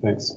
Thanks.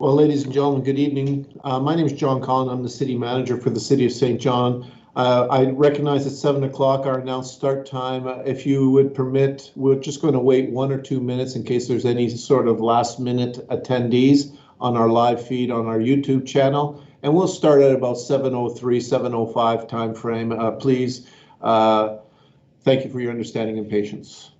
Well, ladies and gentlemen, good evening. My name is John Collin. I'm the city manager for the city of St. John. I recognize it's 7 o'clock, our announced start time. If you would permit, we're just going to wait 1 or 2 minutes in case there's any sort of last minute attendees on our live feed on our YouTube channel. And we'll start at about 7:03, 7:05 time frame. Please, thank you for your understanding and patience.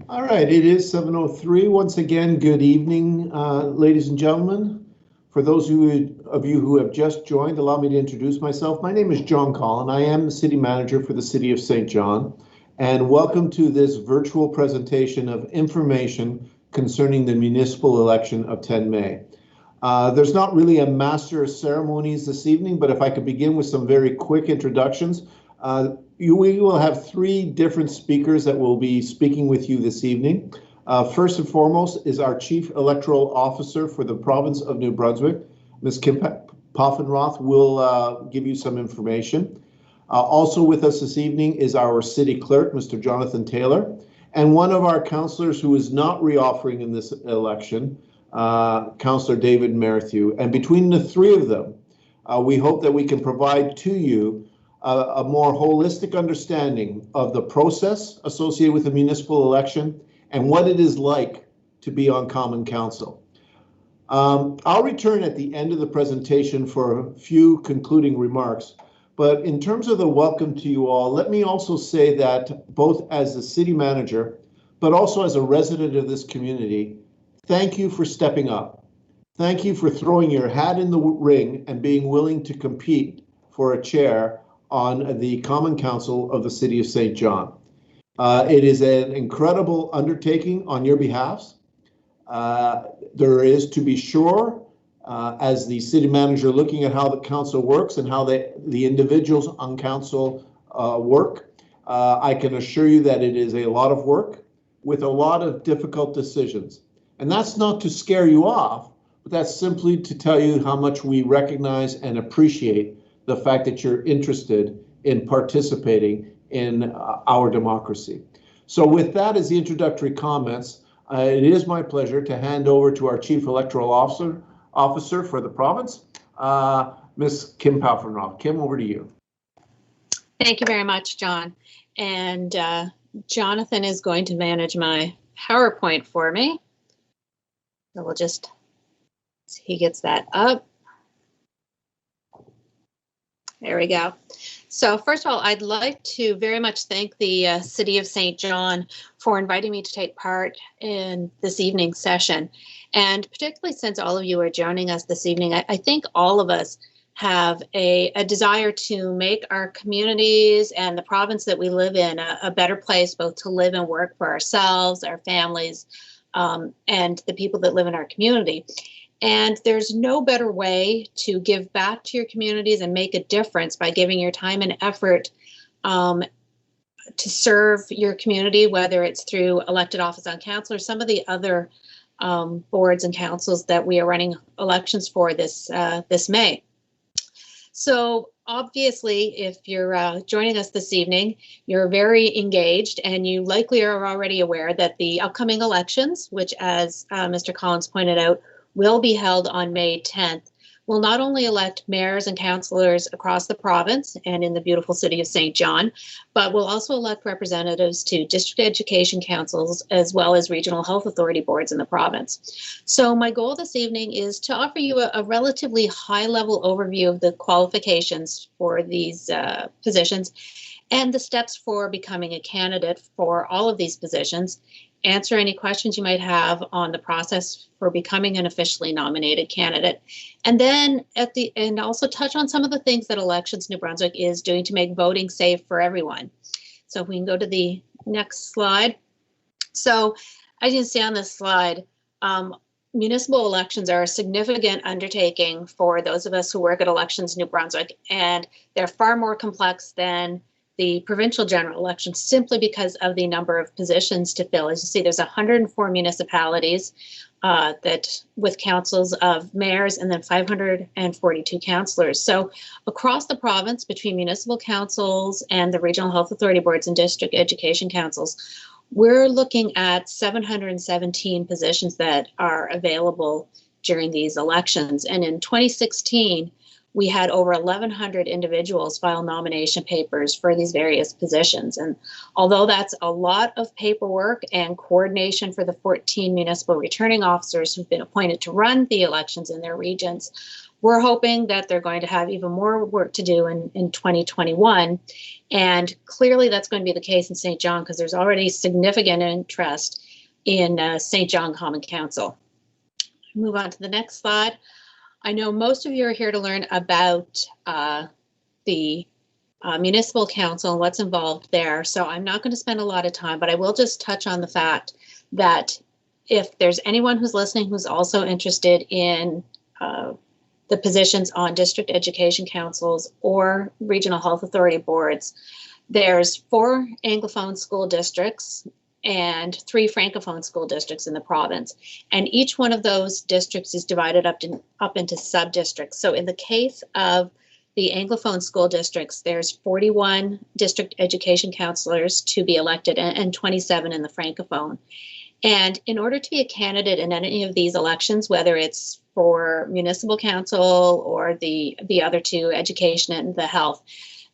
All right, it is 7:03. Once again, good evening, ladies and gentlemen. For those of you who have just joined, allow me to introduce myself. My name is John Collin. I am the city manager for the city of St. John, and welcome to this virtual presentation of information concerning the municipal election of 10 May. There's not really a master of ceremonies this evening, but if I could begin with some very quick introductions. We will have 3 different speakers that will be speaking with you this evening. First and foremost is our Chief Electoral Officer for the province of New Brunswick. Ms. Kim Poffenroth will give you some information. Also with us this evening is our city clerk, Mr. Jonathan Taylor, and one of our councillors who is not reoffering in this election, Councillor David Merrithew. And between the three of them, we hope that we can provide to you a more holistic understanding of the process associated with the municipal election and what it is like to be on Common Council. I'll return at the end of the presentation for a few concluding remarks, but in terms of the welcome to you all, let me also say that both as the city manager, but also as a resident of this community, thank you for stepping up. Thank you for throwing your hat in the ring and being willing to compete for a chair on the Common Council of the City of St. John. It is an incredible undertaking on your behalf. There is, to be sure, as the city manager, looking at how the council works and how the individuals on council work, I can assure you that it is a lot of work with a lot of difficult decisions. And that's not to scare you off, but that's simply to tell you how much we recognize and appreciate the fact that you're interested in participating in our democracy. So with that as the introductory comments, it is my pleasure to hand over to our Chief Electoral Officer for the province, Ms. Kim Paufenroth. Kim, over to you. Thank you very much, John. And Jonathan is going to manage my PowerPoint for me. So we'll just, he gets that up. There we go. So first of all, I'd like to very much thank the City of St. John for inviting me to take part in this evening's session. And particularly since all of you are joining us this evening, I think all of us have a desire to make our communities and the province that we live in a better place, both to live and work for ourselves, our families, and the people that live in our community. And there's no better way to give back to your communities and make a difference by giving your time and effort to serve your community, whether it's through elected office on council or some of the other boards and councils that we are running elections for this May. So obviously, if you're joining us this evening, you're very engaged and you likely are already aware that the upcoming elections, which as Mr. Collins pointed out, will be held on May 10th, will not only elect mayors and councillors across the province and in the beautiful city of St. John, but will also elect representatives to district education councils as well as regional health authority boards in the province. So my goal this evening is to offer you a relatively high-level overview of the qualifications for these positions and the steps for becoming a candidate for all of these positions, answer any questions you might have on the process for becoming an officially nominated candidate, and then at the end also touch on some of the things that Elections New Brunswick is doing to make voting safe for everyone. So if we can go to the next slide. So as you can see on this slide, municipal elections are a significant undertaking for those of us who work at Elections New Brunswick, and they're far more complex than the provincial general election simply because of the number of positions to fill. As you see, there's 104 municipalities that with councils of mayors and then 542 councillors. So across the province, between municipal councils and the regional health authority boards and district education councils, we're looking at 717 positions that are available during these elections. And in 2016, we had over 1,100 individuals file nomination papers for these various positions. And although that's a lot of paperwork and coordination for the 14 municipal returning officers who've been appointed to run the elections in their regions, we're hoping that they're going to have even more work to do in 2021. And clearly that's going to be the case in St. John because there's already significant interest in St. John Common Council. Move on to the next slide. I know most of you are here to learn about the municipal council and what's involved there. So I'm not going to spend a lot of time, but I will just touch on the fact that if there's anyone who's listening who's also interested in the positions on district education councils or regional health authority boards, there's 4 Anglophone school districts and 3 Francophone school districts in the province. And each one of those districts is divided up into sub-districts. So in the case of the Anglophone school districts, there's 41 district education counselors to be elected and 27 in the Francophone. And in order to be a candidate in any of these elections, whether it's for municipal council or the other two, education and the health,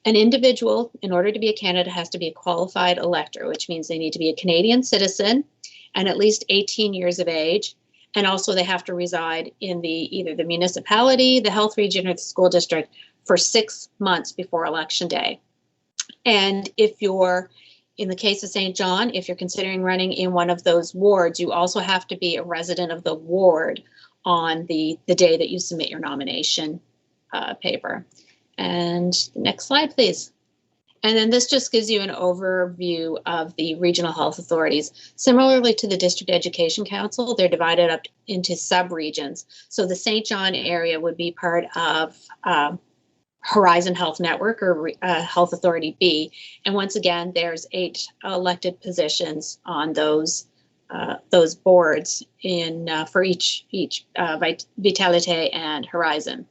an individual, in order to be a candidate, has to be a qualified elector, which means they need to be a Canadian citizen and at least 18 years of age. And also they have to reside in either the municipality, the health region, or the school district for 6 months before election day. And if you're, in the case of St. John, if you're considering running in one of those wards, you also have to be a resident of the ward on the day that you submit your nomination paper. And the next slide, please. And then this just gives you an overview of the regional health authorities. Similarly to the District Education Council, they're divided up into sub-regions. So the St. John area would be part of Horizon Health Network, or Health Authority B. And once again, there's 8 elected positions on those boards for each Vitalité and Horizon.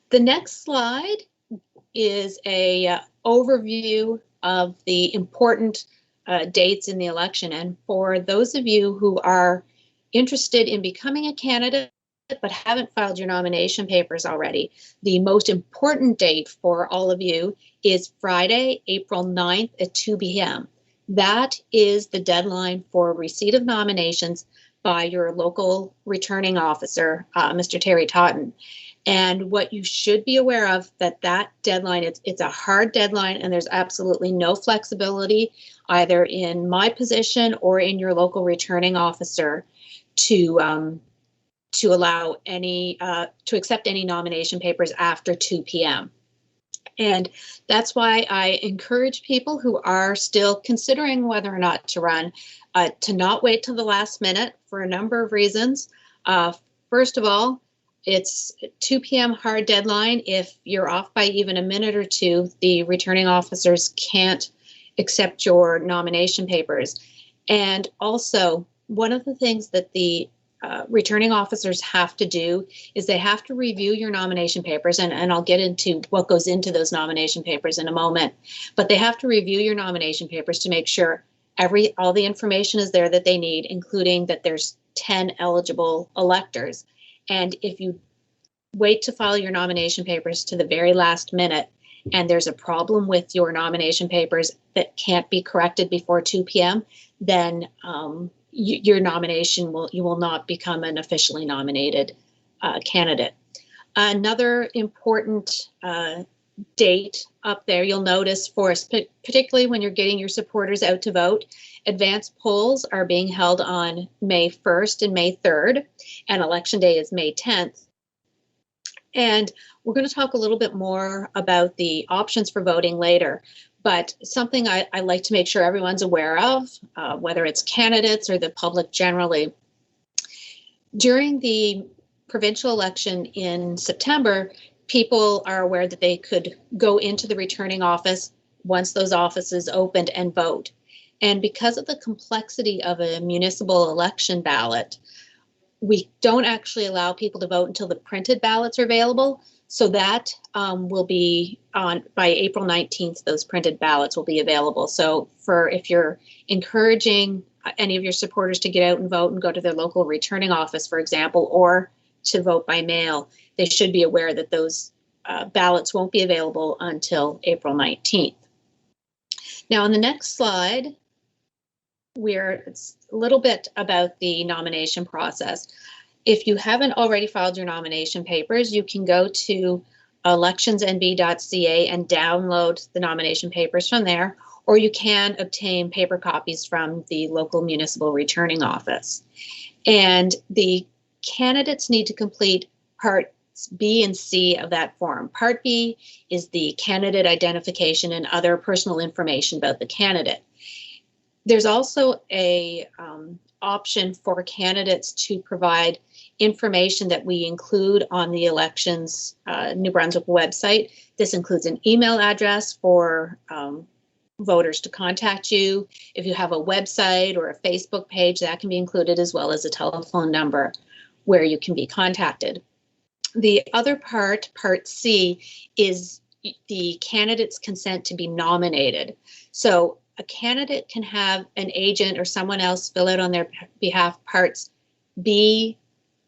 The next slide is a overview of the important dates in the election. And for those of you who are interested in becoming a candidate but haven't filed your nomination papers already, the most important date for all of you is Friday, April 9th at 2 p.m. That is the deadline for receipt of nominations by your local returning officer, Mr. Terry Totten. And what you should be aware of, that deadline, it's a hard deadline, and there's absolutely no flexibility either in my position or in your local returning officer to allow to accept any nomination papers after 2 p.m. And that's why I encourage people who are still considering whether or not to run to not wait till the last minute for a number of reasons. First of all, it's 2 p.m. hard deadline. If you're off by even a minute or two, the returning officers can't accept your nomination papers. And also, one of the things that the returning officers have to do is they have to review your nomination papers, and I'll get into what goes into those nomination papers in a moment, but they have to review your nomination papers to make sure all the information is there that they need, including that there's 10 eligible electors. And if you wait to file your nomination papers to the very last minute and there's a problem with your nomination papers that can't be corrected before 2 p.m., then your nomination you will not become an officially nominated candidate. Another important date up there, you'll notice, for particularly when you're getting your supporters out to vote, advanced polls are being held on May 1st and May 3rd, and election day is May 10th. And we're going to talk a little bit more about the options for voting later. But something I like to make sure everyone's aware of, whether it's candidates or the public generally, during the provincial election in September, people are aware that they could go into the returning office once those offices opened and vote. And because of the complexity of a municipal election ballot, we don't actually allow people to vote until the printed ballots are available. So that will be by April 19th, those printed ballots will be available. So if you're encouraging any of your supporters to get out and vote and go to their local returning office, for example, or to vote by mail, they should be aware that those ballots won't be available until April 19th. Now, on the next slide, it's a little bit about the nomination process. If you haven't already filed your nomination papers, you can go to electionsnb.ca and download the nomination papers from there, or you can obtain paper copies from the local municipal returning office. And the candidates need to complete parts B and C of that form. Part B is the candidate identification and other personal information about the candidate. There's also a option for candidates to provide information that we include on the Elections New Brunswick website. This includes an email address for voters to contact you. If you have a website or a Facebook page, that can be included, as well as a telephone number where you can be contacted. The other part, Part C, is the candidate's consent to be nominated. So a candidate can have an agent or someone else fill out on their behalf parts B,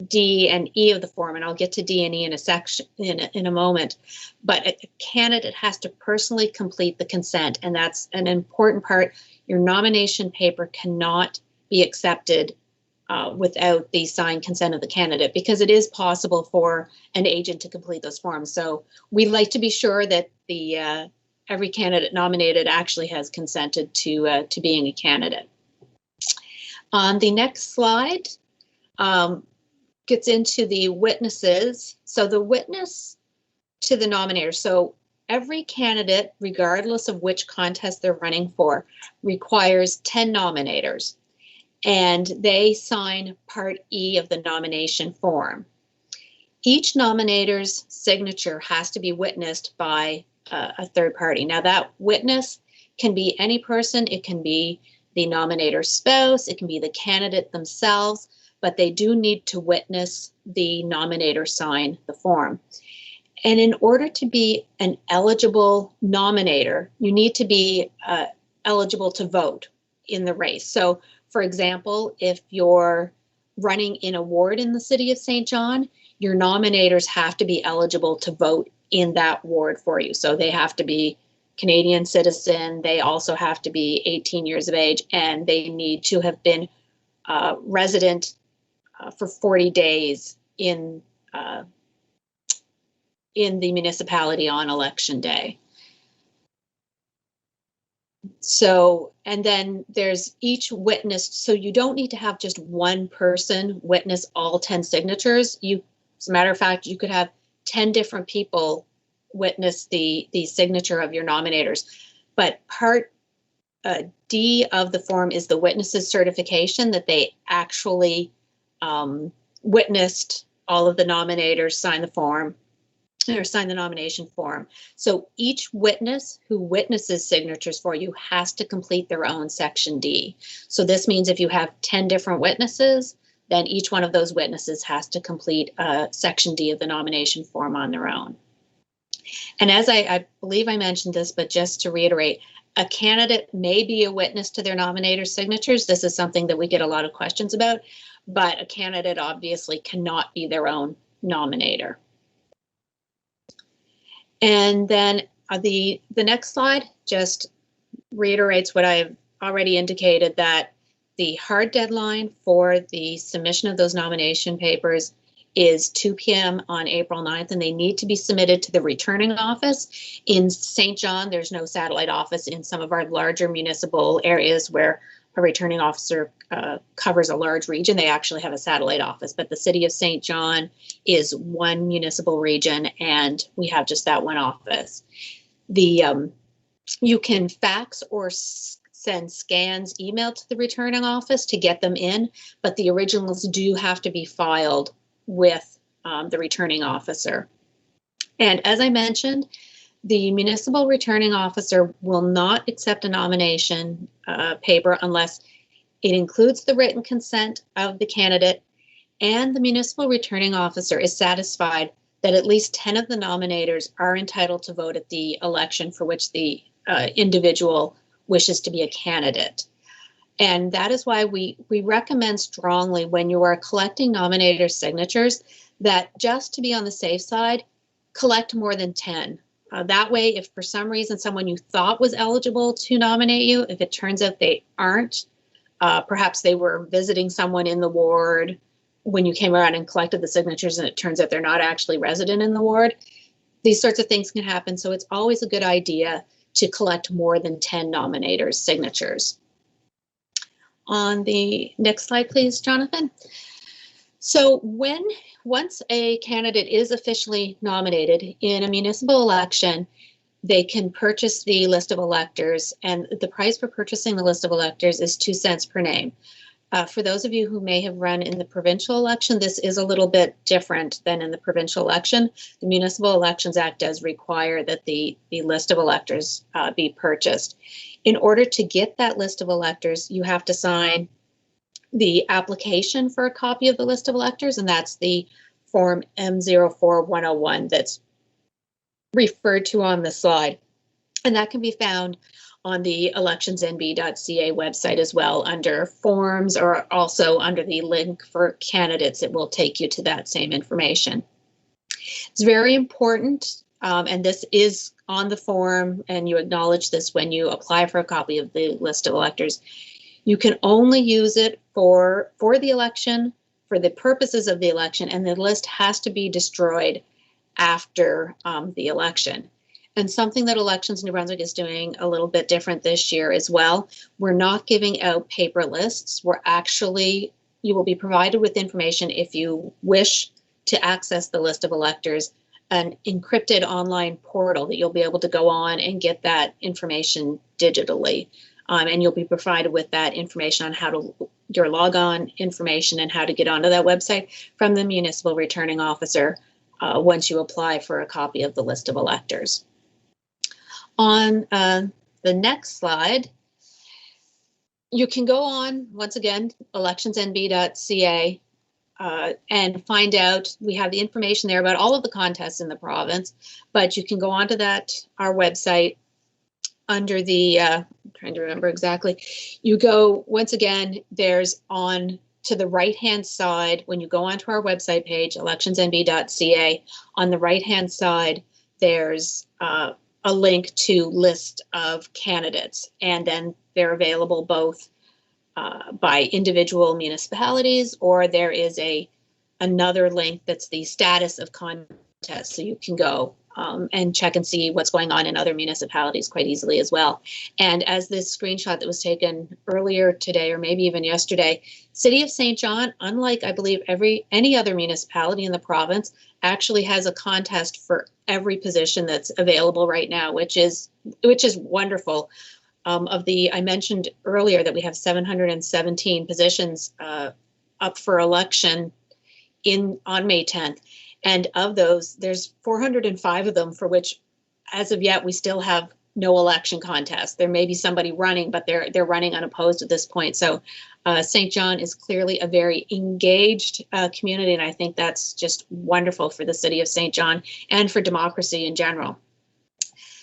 D, and E of the form, and I'll get to D and E in a moment. But a candidate has to personally complete the consent, and that's an important part. Your nomination paper cannot be accepted without the signed consent of the candidate, because it is possible for an agent to complete those forms. So we like to be sure that the every candidate nominated actually has consented to being a candidate. On the next slide, gets into the witnesses. So the witness to the nominator. So every candidate, regardless of which contest they're running for, requires 10 nominators, and they sign Part E of the nomination form. Each nominator's signature has to be witnessed by a third party. Now that witness can be any person. It can be the nominator's spouse. It can be the candidate themselves, but they do need to witness the nominator sign the form. And in order to be an eligible nominator, you need to be eligible to vote in the race. So, for example, if you're running in a ward in the city of St. John, your nominators have to be eligible to vote in that ward for you. So they have to be Canadian citizen, they also have to be 18 years of age, and they need to have been resident for 40 days in the municipality on election day. So, and then there's each witness, so you don't need to have just one person witness all 10 signatures. As a matter of fact, you could have 10 different people witness the signature of your nominators. But Part D of the form is the witness's certification that they actually witnessed all of the nominators sign the form or sign the nomination form. So each witness who witnesses signatures for you has to complete their own Section D. So this means if you have 10 different witnesses, then each one of those witnesses has to complete Section D of the nomination form on their own. And as I believe I mentioned this, but just to reiterate, a candidate may be a witness to their nominator's signatures. This is something that we get a lot of questions about, but a candidate obviously cannot be their own nominator. And then the next slide just reiterates what I've already indicated, that the hard deadline for the submission of those nomination papers is 2 p.m. on April 9th, and they need to be submitted to the returning office. In St. John, there's no satellite office. In some of our larger municipal areas where a returning officer covers a large region, they actually have a satellite office. But the city of St. John is one municipal region, and we have just that one office. You can fax or send scans emailed to the returning office to get them in, but the originals do have to be filed with the returning officer. And as I mentioned, the municipal returning officer will not accept a nomination paper unless it includes the written consent of the candidate and the municipal returning officer is satisfied that at least 10 of the nominators are entitled to vote at the election for which the individual wishes to be a candidate. And that is why we recommend strongly, when you are collecting nominator signatures, that just to be on the safe side, collect more than 10. That way, if for some reason someone you thought was eligible to nominate you, if it turns out they aren't, perhaps they were visiting someone in the ward when you came around and collected the signatures and it turns out they're not actually resident in the ward, these sorts of things can happen. So it's always a good idea to collect more than 10 nominators' signatures. On the next slide, please, Jonathan. So once a candidate is officially nominated in a municipal election, they can purchase the list of electors, and the price for purchasing the list of electors is 2 cents per name. For those of you who may have run in the provincial election, this is a little bit different than in the provincial election. The Municipal Elections Act does require that the list of electors be purchased. In order to get that list of electors, you have to sign the application for a copy of the list of electors, and that's the Form M04101 that's referred to on the slide. And that can be found on the electionsnb.ca website as well under forms, or also under the link for candidates. It will take you to that same information. It's very important, and this is on the form, and you acknowledge this when you apply for a copy of the list of electors. You can only use it for the election, for the purposes of the election, and the list has to be destroyed after the election. And something that Elections New Brunswick is doing a little bit different this year as well, we're not giving out paper lists. You will be provided with information if you wish to access the list of electors, an encrypted online portal that you'll be able to go on and get that information digitally. And you'll be provided with that information on your logon information and how to get onto that website from the municipal returning officer once you apply for a copy of the list of electors. On the next slide, you can go on, once again, electionsnb.ca, and find out, we have the information there about all of the contests in the province, but you can go onto our website under the, I'm trying to remember exactly, you go, once again, there's on to the right-hand side, when you go onto our website page, electionsnb.ca, on the right-hand side, there's a link to list of candidates, and then they're available both by individual municipalities, or there is another link that's the status of contests, so you can go and check and see what's going on in other municipalities quite easily as well. And as this screenshot that was taken earlier today, or maybe even yesterday, City of St. John, unlike I believe any other municipality in the province, actually has a contest for every position that's available right now, which is wonderful. I mentioned earlier that we have 717 positions up for election on May 10th. And of those, there's 405 of them for which, as of yet, we still have no election contest. There may be somebody running, but they're running unopposed at this point. So St. John is clearly a very engaged community, and I think that's just wonderful for the city of St. John and for democracy in general.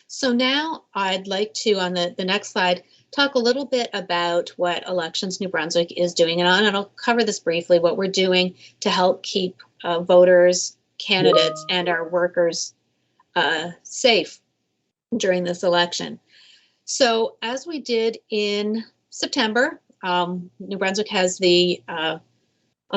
So now I'd like to, on the next slide, talk a little bit about what Elections New Brunswick is doing. And I'll cover this briefly, what we're doing to help keep voters, candidates, and our workers safe during this election. So as we did in September, New Brunswick has the, I'll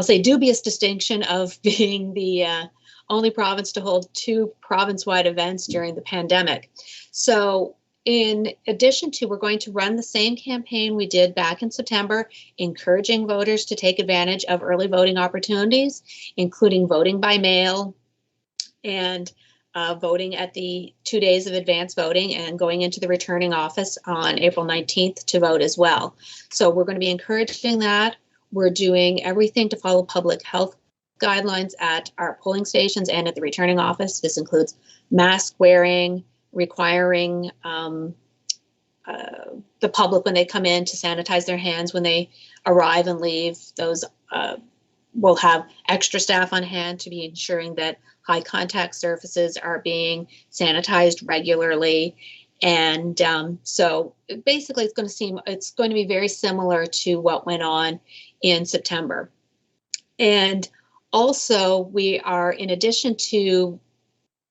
say, dubious distinction of being the only province to hold 2 province-wide events during the pandemic. So in addition to, we're going to run the same campaign we did back in September, encouraging voters to take advantage of early voting opportunities, including voting by mail and voting at the 2 days of advance voting, and going into the returning office on April 19th to vote as well. So we're going to be encouraging that. We're doing everything to follow public health guidelines at our polling stations and at the returning office. This includes mask wearing, requiring the public when they come in to sanitize their hands when they arrive and leave. Those will have extra staff on hand to be ensuring that high contact surfaces are being sanitized regularly. And so basically it's going to be very similar to what went on in September. And also we are, in addition to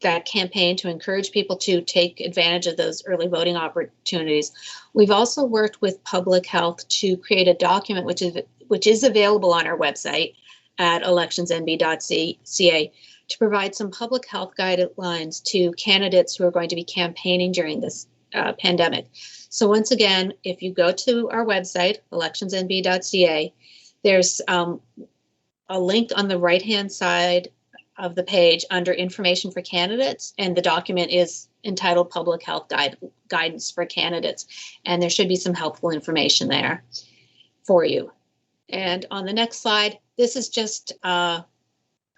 that campaign to encourage people to take advantage of those early voting opportunities, we've also worked with public health to create a document which is available on our website at electionsnb.ca to provide some public health guidelines to candidates who are going to be campaigning during this pandemic. So once again, if you go to our website, electionsnb.ca, there's a link on the right-hand side of the page under information for candidates, and the document is entitled Public Health Guidance for Candidates, and there should be some helpful information there for you. And on the next slide, this is just a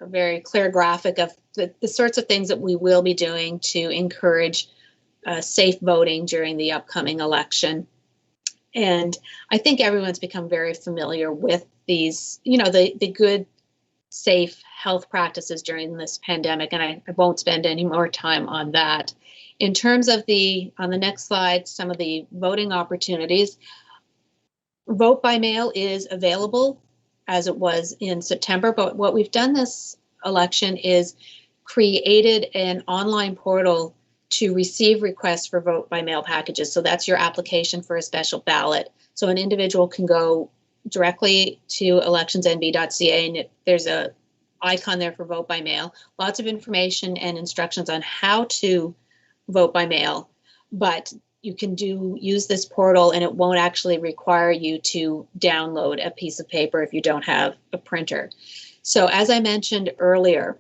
very clear graphic of the sorts of things that we will be doing to encourage safe voting during the upcoming election. And I think everyone's become very familiar with these, the good safe health practices during this pandemic, and I won't spend any more time on that. In terms of on the next slide, some of the voting opportunities, vote by mail is available as it was in September, but what we've done this election is created an online portal to receive requests for vote by mail packages. So that's your application for a special ballot. So an individual can go directly to electionsnb.ca, and there's a icon there for vote by mail. Lots of information and instructions on how to vote by mail, but you can use this portal, and it won't actually require you to download a piece of paper if you don't have a printer. So as I mentioned earlier,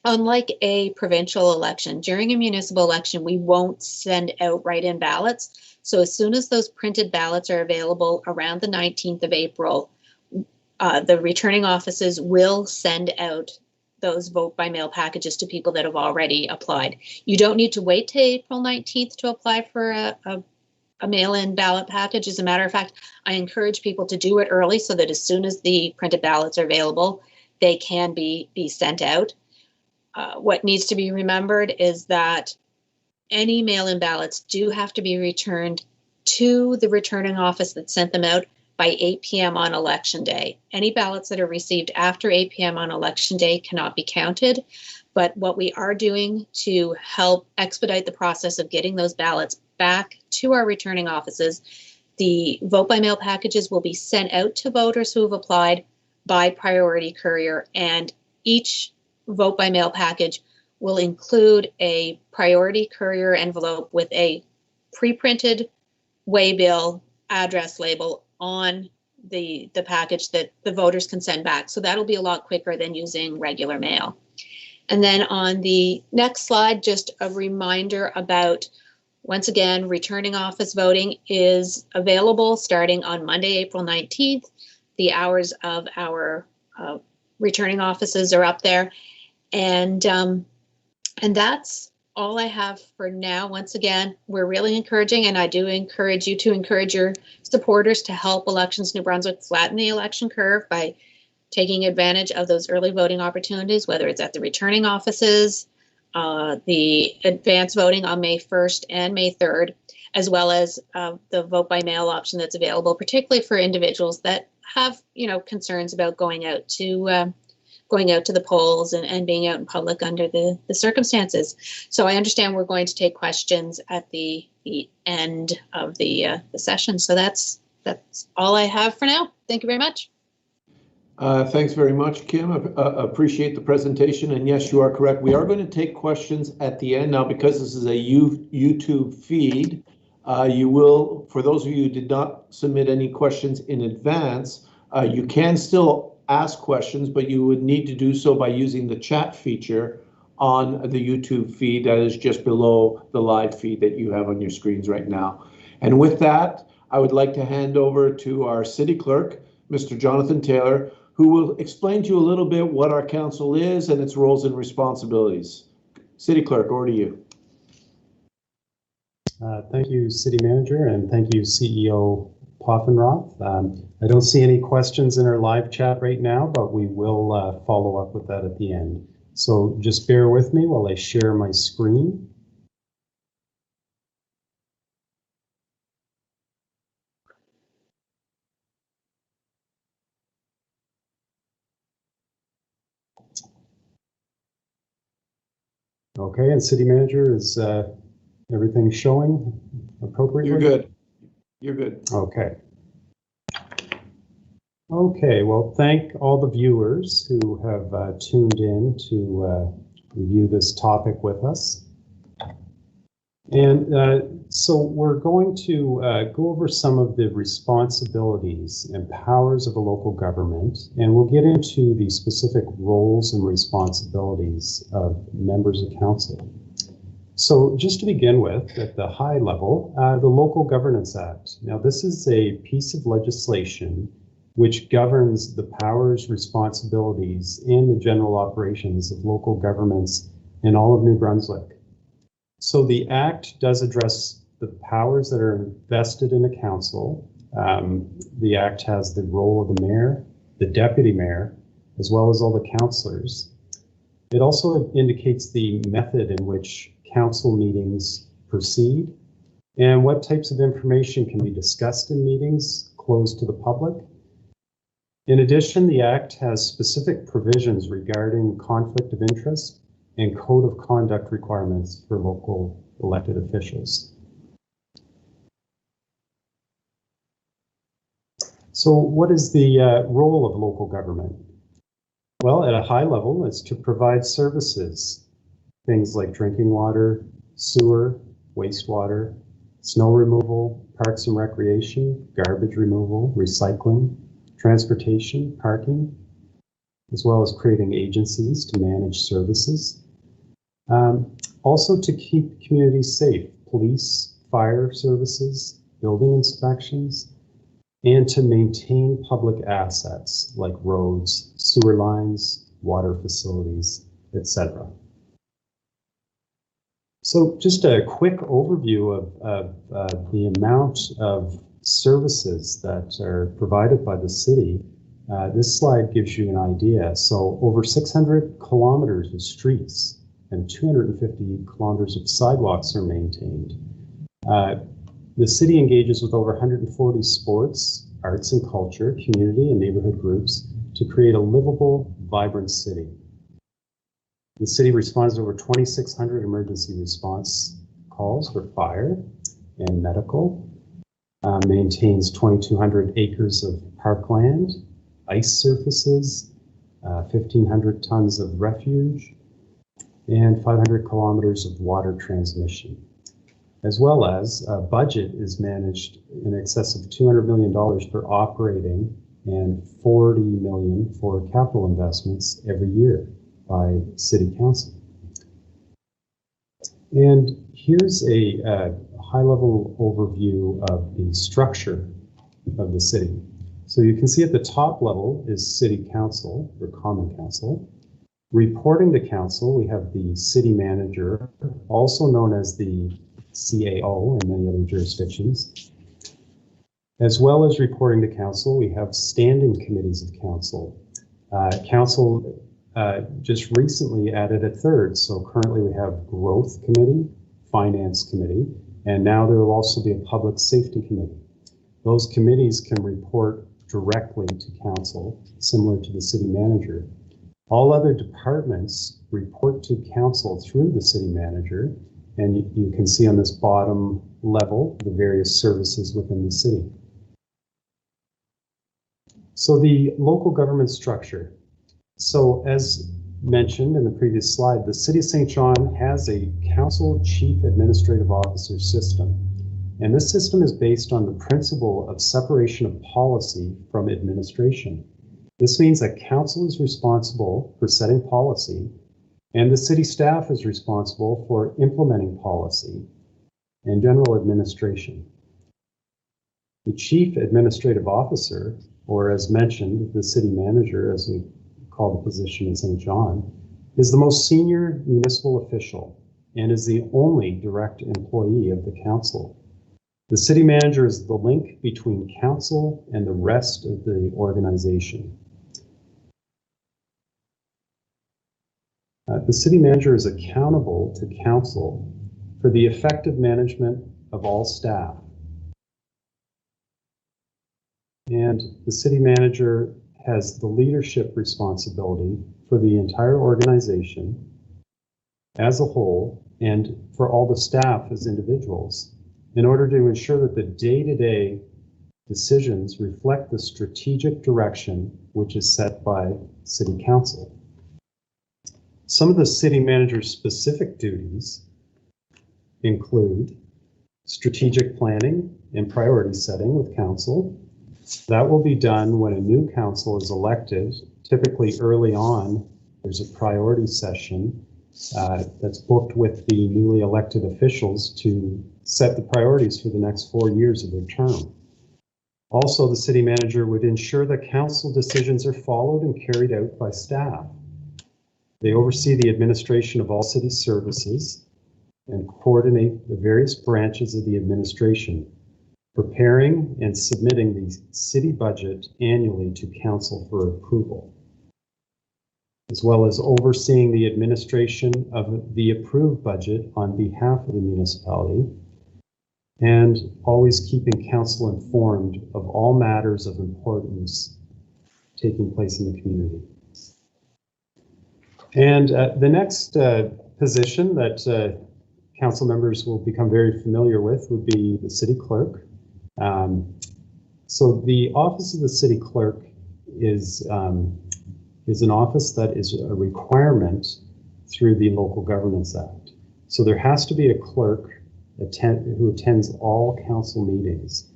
unlike a provincial election, during a municipal election, we won't send out write-in ballots. So as soon as those printed ballots are available around the 19th of April, the returning offices will send out those vote by mail packages to people that have already applied. You don't need to wait till April 19th to apply for a mail-in ballot package. As a matter of fact, I encourage people to do it early so that as soon as the printed ballots are available, they can be sent out. What needs to be remembered is that any mail-in ballots do have to be returned to the returning office that sent them out by 8 p.m. on election day. Any ballots that are received after 8 p.m. on election day cannot be counted. But what we are doing to help expedite the process of getting those ballots back to our returning offices, the vote by mail packages will be sent out to voters who have applied by priority courier, and each vote by mail package will include a priority courier envelope with a pre-printed waybill address label on the package that the voters can send back. So that'll be a lot quicker than using regular mail. And then on the next slide, just a reminder about, once again, returning office voting is available starting on Monday, April 19th. The hours of our returning offices are up there. And that's all I have for now. Once again, we're really encouraging, and I do encourage you to encourage your supporters to help Elections New Brunswick flatten the election curve by taking advantage of those early voting opportunities, whether it's at the returning offices, the advance voting on May 1st and May 3rd, as well as the vote by mail option that's available, particularly for individuals that have, concerns about going out to the polls and being out in public under the circumstances. So I understand we're going to take questions at the end of the session. So that's all I have for now. Thank you very much. Thanks very much, Kim. Appreciate the presentation. And yes, you are correct. We are going to take questions at the end. Now, because this is a YouTube feed, you will, for those of you who did not submit any questions in advance, you can still ask questions, but you would need to do so by using the chat feature on the YouTube feed that is just below the live feed that you have on your screens right now. And with that, I would like to hand over to our city clerk, Mr. Jonathan Taylor, who will explain to you a little bit what our council is and its roles and responsibilities. City clerk, over to you. Thank you, City Manager, and thank you, CEO Poffenroth. I don't see any questions in our live chat right now, but we will follow up with that at the end. So just bear with me while I share my screen. Okay, and City Manager, is everything showing appropriately? You're good. You're good. Okay. Okay, well, thank all the viewers who have tuned in to review this topic with us. And so we're going to go over some of the responsibilities and powers of a local government, and we'll get into the specific roles and responsibilities of members of council. So just to begin with, at the high level, the Local Governance Act. Now, this is a piece of legislation which governs the powers, responsibilities, and the general operations of local governments in all of New Brunswick. So the Act does address the powers that are vested in a council. The Act has the role of the mayor, the deputy mayor, as well as all the councillors. It also indicates the method in which council meetings proceed and what types of information can be discussed in meetings closed to the public. In addition, the Act has specific provisions regarding conflict of interest and code of conduct requirements for local elected officials. So what is the role of local government? Well, at a high level, it's to provide services, things like drinking water, sewer, wastewater, snow removal, parks and recreation, garbage removal, recycling, transportation, parking, as well as creating agencies to manage services. Also to keep communities safe, police, fire services, building inspections, and to maintain public assets like roads, sewer lines, water facilities, etc. So just a quick overview of the amount of services that are provided by the city. This slide gives you an idea. So over 600 kilometers of streets and 250 kilometers of sidewalks are maintained. The city engages with over 140 sports, arts and culture, community and neighborhood groups to create a livable, vibrant city. The city responds to over 2,600 emergency response calls for fire and medical, maintains 2,200 acres of parkland, ice surfaces, 1,500 tons of refuge, and 500 kilometers of water transmission. As well as a budget is managed in excess of $200 million for operating and $40 million for capital investments every year by City Council. And here's a high-level overview of the structure of the city. So you can see at the top level is City Council or Common Council. Reporting to Council, we have the City Manager, also known as the CAO in many other jurisdictions. As well as reporting to Council, we have standing committees of Council. Council just recently added a third, so currently we have Growth Committee, Finance Committee, and now there will also be a Public Safety Committee. Those committees can report directly to Council, similar to the City Manager. All other departments report to Council through the City Manager, and you can see on this bottom level the various services within the city. So the local government structure. So as mentioned in the previous slide, the City of St. John has a Council Chief Administrative Officer system. And this system is based on the principle of separation of policy from administration. This means that Council is responsible for setting policy, and the city staff is responsible for implementing policy and general administration. The Chief Administrative Officer, or as mentioned, the City Manager, as we call the position in St. John, is the most senior municipal official and is the only direct employee of the Council. The City Manager is the link between Council and the rest of the organization. The City Manager is accountable to Council for the effective management of all staff. And the City Manager has the leadership responsibility for the entire organization as a whole and for all the staff as individuals in order to ensure that the day-to-day decisions reflect the strategic direction which is set by City Council. Some of the City Manager's specific duties include strategic planning and priority setting with Council. That will be done when a new Council is elected. Typically early on, there's a priority session that's booked with the newly elected officials to set the priorities for the next 4 years of their term. Also, the City Manager would ensure that Council decisions are followed and carried out by staff. They oversee the administration of all city services and coordinate the various branches of the administration, preparing and submitting the city budget annually to Council for approval. as well as overseeing the administration of the approved budget on behalf of the municipality, and always keeping council informed of all matters of importance taking place in the community. And the next position that council members will become very familiar with would be the city clerk. So the office of the city clerk is an office that is a requirement through the Local Governance Act. So there has to be a clerk who attends all council meetings.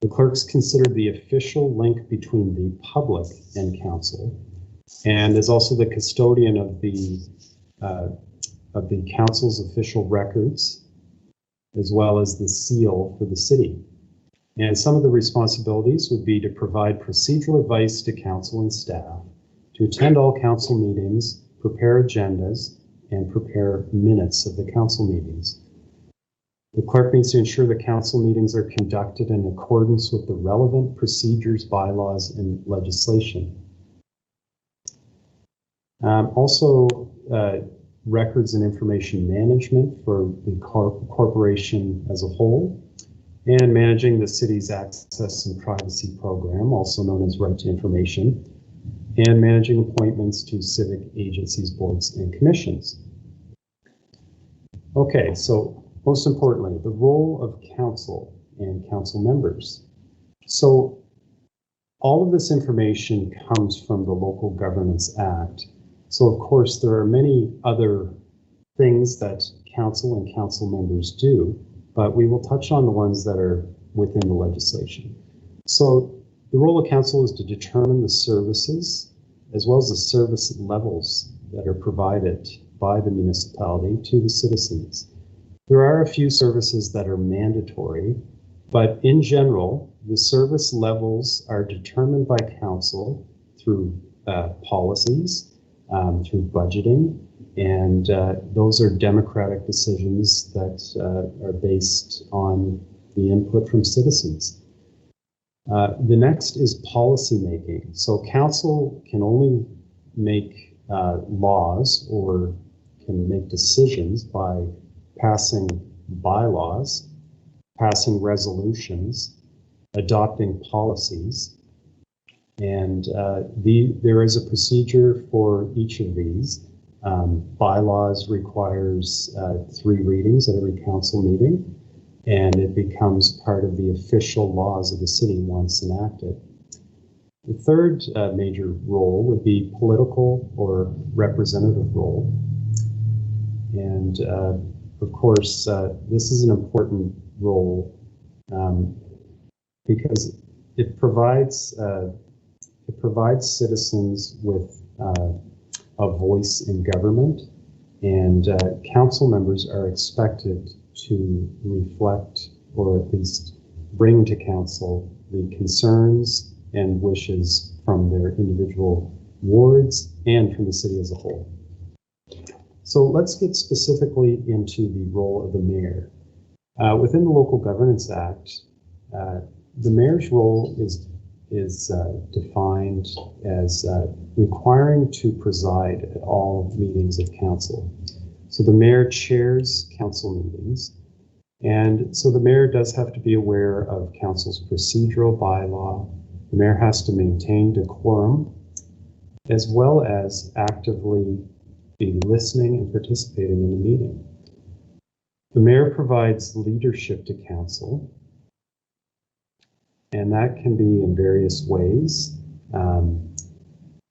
The clerk's considered the official link between the public and council, and is also the custodian of the council's official records, as well as the seal for the city. And some of the responsibilities would be to provide procedural advice to council and staff, to attend all council meetings, prepare agendas, and prepare minutes of the council meetings. The clerk needs to ensure that council meetings are conducted in accordance with the relevant procedures, bylaws, and legislation. Records and information management for the corporation as a whole, and managing the city's access and privacy program, also known as Right to Information, and managing appointments to civic agencies, boards, and commissions. Okay, so most importantly, the role of council and council members. So all of this information comes from the Local Governance Act. So of course, there are many other things that council and council members do, but we will touch on the ones that are within the legislation. So the role of council is to determine the services as well as the service levels that are provided by the municipality to the citizens. There are a few services that are mandatory, but in general, the service levels are determined by council through policies, through budgeting, and those are democratic decisions that are based on the input from citizens. The next is policy making. So council can only make laws or can make decisions by passing bylaws, passing resolutions, adopting policies, and there is a procedure for each of these. Bylaws requires 3 readings at every council meeting, and it becomes part of the official laws of the city once enacted. The third major role would be political or representative role. And of course, this is an important role because it provides citizens with a voice in government, and council members are expected to reflect or at least bring to council the concerns and wishes from their individual wards and from the city as a whole. So let's get specifically into the role of the mayor. Within the Local Governance Act, the mayor's role is defined as requiring to preside at all meetings of council. So the mayor chairs council meetings, and so the mayor does have to be aware of council's procedural bylaw. The mayor has to maintain decorum, as well as actively be listening and participating in the meeting. The mayor provides leadership to council, and that can be in various ways.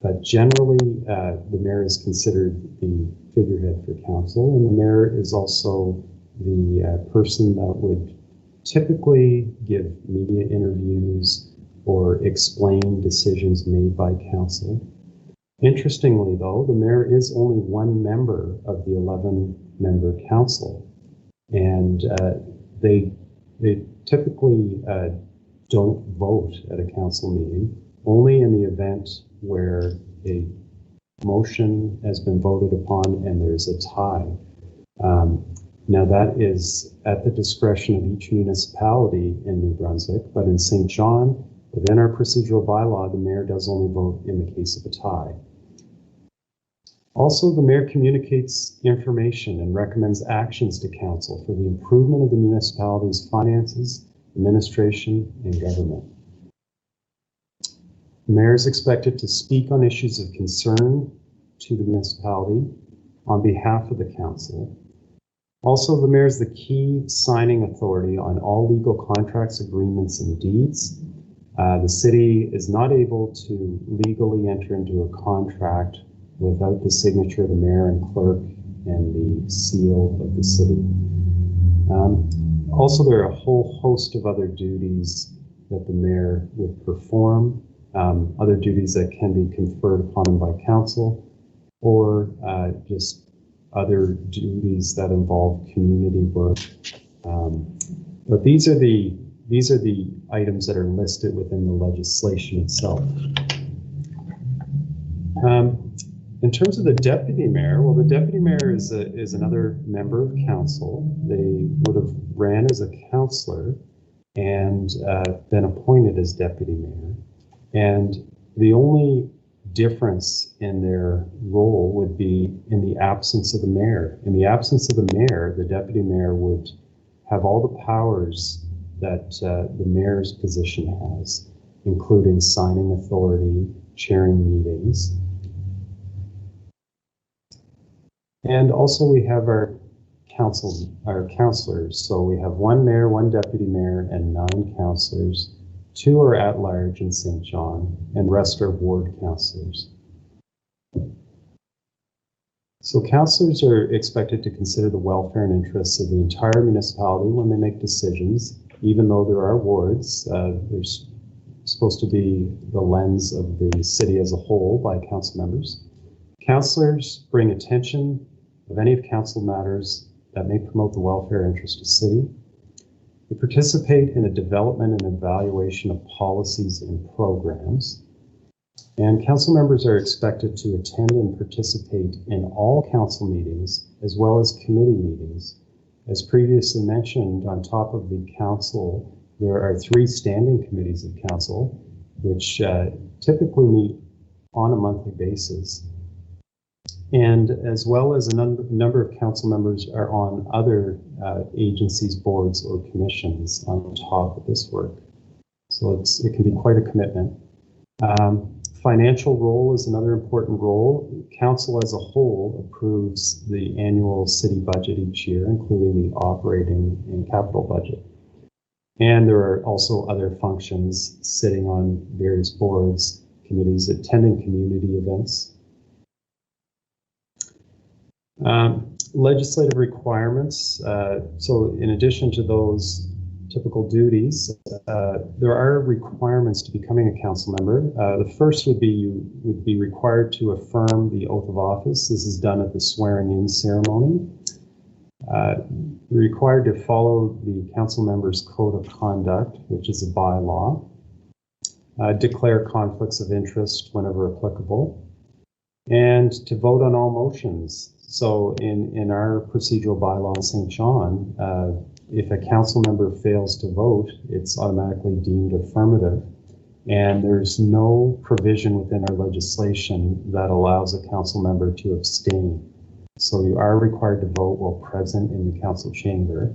But generally, the mayor is considered the figurehead for council, and the mayor is also the person that would typically give media interviews or explain decisions made by council. Interestingly, though, the mayor is only one member of the 11-member council, and they typically don't vote at a council meeting, only in the event where a motion has been voted upon and there's a tie. Now that is at the discretion of each municipality in New Brunswick, but in St. John, within our procedural bylaw, the mayor does only vote in the case of a tie. Also, the mayor communicates information and recommends actions to council for the improvement of the municipality's finances, administration, and government. The mayor is expected to speak on issues of concern to the municipality on behalf of the council. Also, the mayor is the key signing authority on all legal contracts, agreements, and deeds. The city is not able to legally enter into a contract without the signature of the mayor and clerk and the seal of the city. Also, there are a whole host of other duties that the mayor would perform, other duties that can be conferred upon him by council, or just other duties that involve community work. But these are the items that are listed within the legislation itself. In terms of the deputy mayor, well, the deputy mayor is another member of council. They would have ran as a councillor and been appointed as deputy mayor. And the only difference in their role would be in the absence of the mayor. In the absence of the mayor, the deputy mayor would have all the powers that the mayor's position has, including signing authority, chairing meetings. And also we have our councillors. So we have one mayor, one deputy mayor, and 9 councillors. 2 are at large in St. John, and rest are ward councillors. So councillors are expected to consider the welfare and interests of the entire municipality when they make decisions. Even though there are wards, there's supposed to be the lens of the city as a whole by council members. Councillors bring attention of any of council matters that may promote the welfare interest of the city. They participate in the development and evaluation of policies and programs. And council members are expected to attend and participate in all council meetings as well as committee meetings. As previously mentioned, on top of the council, there are 3 standing committees of council, which typically meet on a monthly basis. And as well as a number of council members are on other agencies, boards, or commissions on top of this work. So it can be quite a commitment. Financial role is another important role. Council as a whole approves the annual city budget each year, including the operating and capital budget. And there are also other functions sitting on various boards, committees, attending community events. Legislative requirements. So in addition to those typical duties, there are requirements to becoming a council member. The first would be you would be required to affirm the oath of office. This is done at the swearing-in ceremony. You're required to follow the council member's code of conduct, which is a bylaw. Declare conflicts of interest whenever applicable, and to vote on all motions. So in our procedural bylaw in St. John, if a council member fails to vote, it's automatically deemed affirmative. And there's no provision within our legislation that allows a council member to abstain. So you are required to vote while present in the council chamber.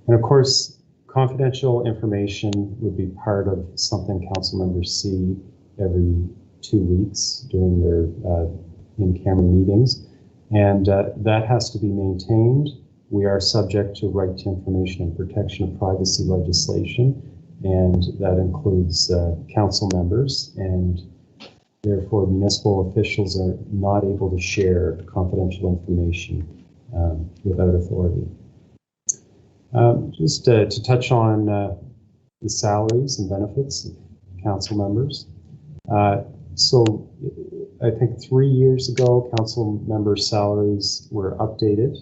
And of course, confidential information would be part of something council members see every 2 weeks during their in-camera meetings. And that has to be maintained. We are subject to right to information and protection of privacy legislation, and that includes council members, and therefore municipal officials are not able to share confidential information without authority. Just to touch on the salaries and benefits of council members. So I think 3 years ago, council member salaries were updated.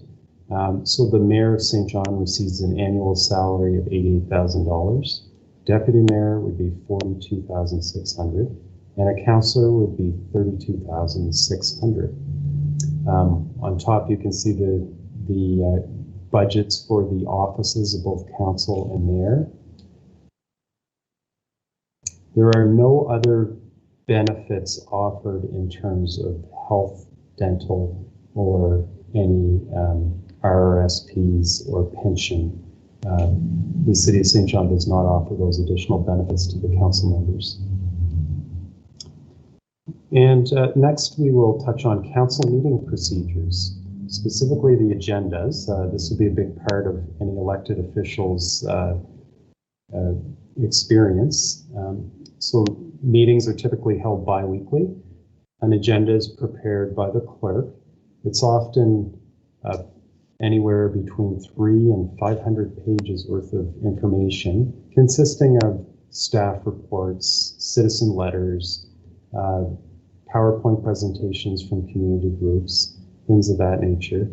So the mayor of St. John receives an annual salary of $88,000. Deputy mayor would be $42,600, and a councillor would be $32,600. On top, you can see the budgets for the offices of both council and mayor. There are no other benefits offered in terms of health, dental, or any RRSPs or pension. The City of St. John does not offer those additional benefits to the council members. And next, we will touch on council meeting procedures, specifically the agendas. This will be a big part of any elected officials' experience. So meetings are typically held bi-weekly. An agenda is prepared by the clerk. It's often anywhere between 300 and 500 pages worth of information, consisting of staff reports, citizen letters, PowerPoint presentations from community groups, things of that nature.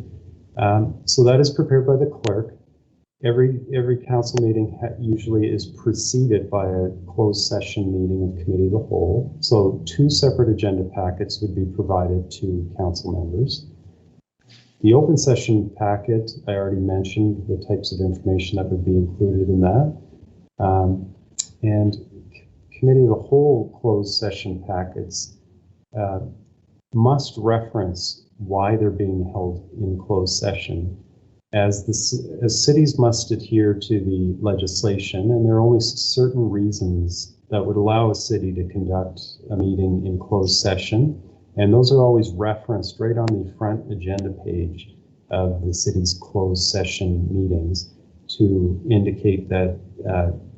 So that is prepared by the clerk. Every council meeting usually is preceded by a closed session meeting of committee of the whole. So 2 separate agenda packets would be provided to council members. The open session packet, I already mentioned the types of information that would be included in that. And committee of the whole closed session packets must reference why they're being held in closed session, as cities must adhere to the legislation, and there are only certain reasons that would allow a city to conduct a meeting in closed session, and those are always referenced right on the front agenda page of the city's closed session meetings to indicate that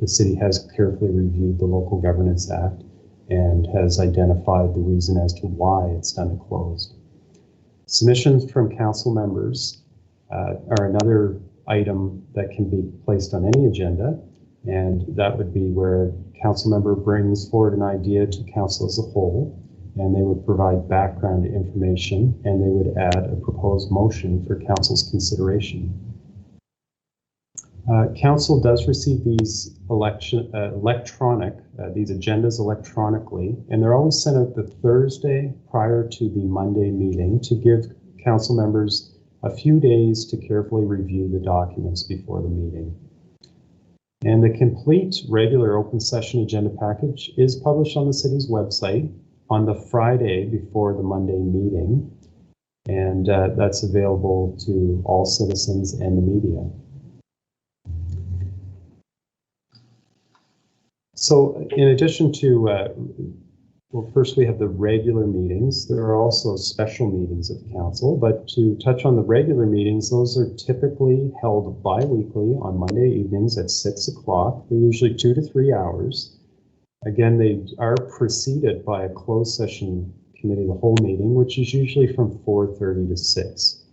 the city has carefully reviewed the Local Governance Act and has identified the reason as to why it's done it closed. Submissions from council members are another item that can be placed on any agenda, and that would be where a council member brings forward an idea to council as a whole, and they would provide background information, and they would add a proposed motion for council's consideration. Council does receive these these agendas electronically, and they're always sent out the Thursday prior to the Monday meeting to give council members a few days to carefully review the documents before the meeting. And the complete regular open session agenda package is published on the city's website on the Friday before the Monday meeting, and that's available to all citizens and the media. So in addition to, well, first we have the regular meetings. There are also special meetings of council, but to touch on the regular meetings, those are typically held bi-weekly on Monday evenings at 6 o'clock. They're usually 2 to 3 hours. Again, they are preceded by a closed session committee of the whole meeting, which is usually from 4:30 to 6.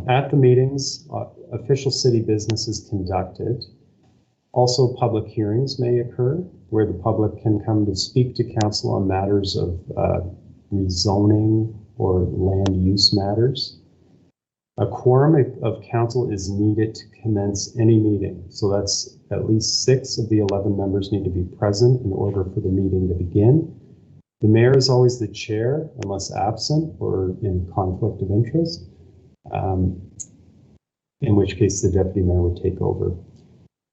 At the meetings, official city business is conducted. Also, public hearings may occur where the public can come to speak to council on matters of rezoning or land use matters. A quorum of council is needed to commence any meeting. So that's at least 6 of the 11 members need to be present in order for the meeting to begin. The mayor is always the chair unless absent or in conflict of interest, in which case the deputy mayor would take over.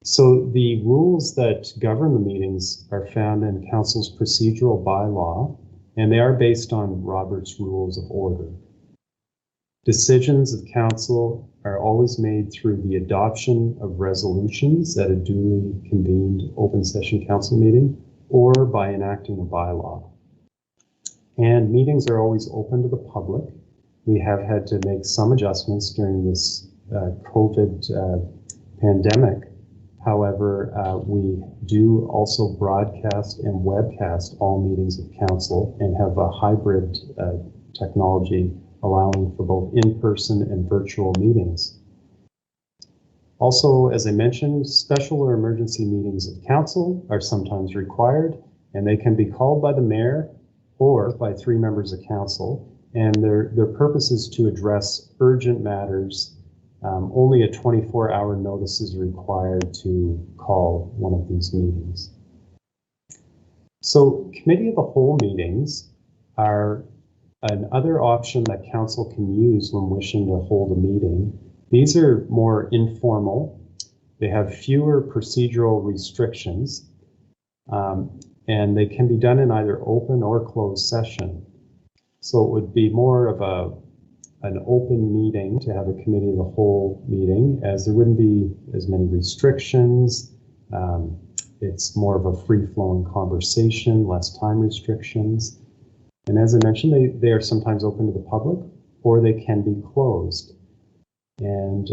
So the rules that govern the meetings are found in council's procedural bylaw, and they are based on Robert's Rules of Order. Decisions of council are always made through the adoption of resolutions at a duly convened open session council meeting or by enacting a bylaw. And meetings are always open to the public. We have had to make some adjustments during this COVID pandemic. However, we do also broadcast and webcast all meetings of council and have a hybrid technology allowing for both in-person and virtual meetings. Also, as I mentioned, special or emergency meetings of council are sometimes required, and they can be called by the mayor or by 3 members of council, and their purpose is to address urgent matters. Only a 24-hour notice is required to call one of these meetings. So committee of the whole meetings are another option that council can use when wishing to hold a meeting. These are more informal. They have fewer procedural restrictions, and they can be done in either open or closed session. So it would be more of an open meeting to have a committee of the whole meeting, as there wouldn't be as many restrictions. It's more of a free-flowing conversation, less time restrictions. And as I mentioned, they are sometimes open to the public, or they can be closed. And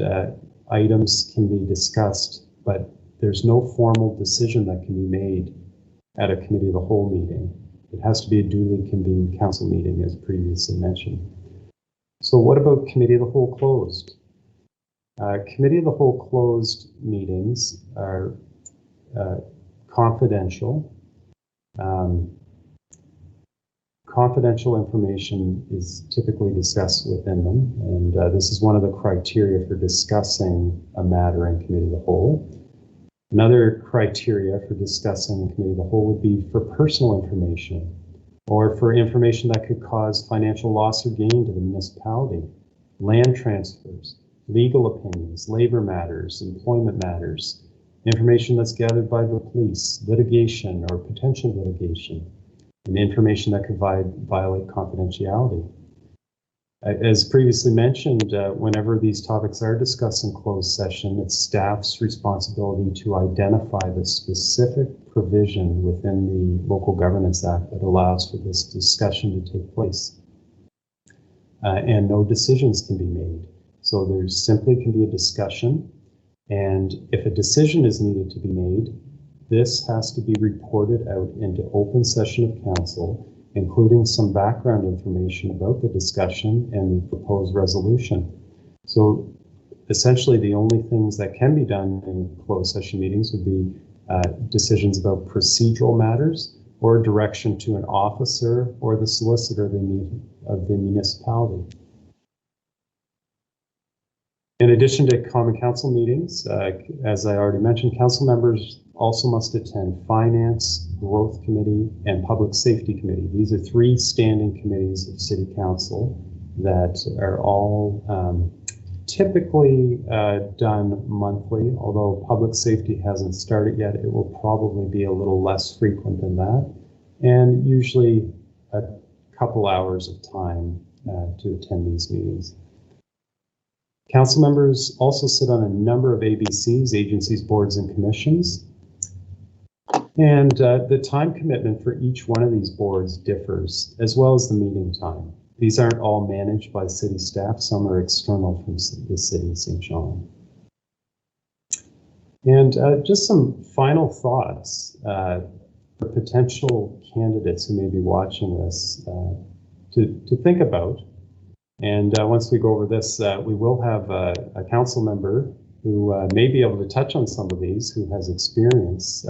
items can be discussed, but there's no formal decision that can be made at a committee of the whole meeting. It has to be a duly convened council meeting, as previously mentioned. So what about committee of the whole closed? Committee of the whole closed meetings are confidential. Confidential information is typically discussed within them, and this is one of the criteria for discussing a matter in committee of the whole. Another criteria for discussing in committee of the whole would be for personal information, or for information that could cause financial loss or gain to the municipality, land transfers, legal opinions, labor matters, employment matters, information that's gathered by the police, litigation or potential litigation, and information that could violate confidentiality. As previously mentioned, whenever these topics are discussed in closed session, it's staff's responsibility to identify the specific provision within the Local Governance Act that allows for this discussion to take place. And no decisions can be made. So there simply can be a discussion, and if a decision is needed to be made, this has to be reported out into open session of council, including some background information about the discussion and the proposed resolution. So essentially the only things that can be done in closed session meetings would be decisions about procedural matters or direction to an officer or the solicitor of the municipality. In addition to common council meetings, as I already mentioned, council members also must attend Finance, Growth Committee, and Public Safety Committee. These are three standing committees of City Council that are all typically done monthly, although Public Safety hasn't started yet. It will probably be a little less frequent than that, and usually a couple hours of time to attend these meetings. Council members also sit on a number of ABCs, agencies, boards, and commissions. And the time commitment for each one of these boards differs, as well as the meeting time. These aren't all managed by city staff. Some are external from the city of St. John. And just some final thoughts for potential candidates who may be watching this to think about. And once we go over this, we will have a council member who may be able to touch on some of these, who has experience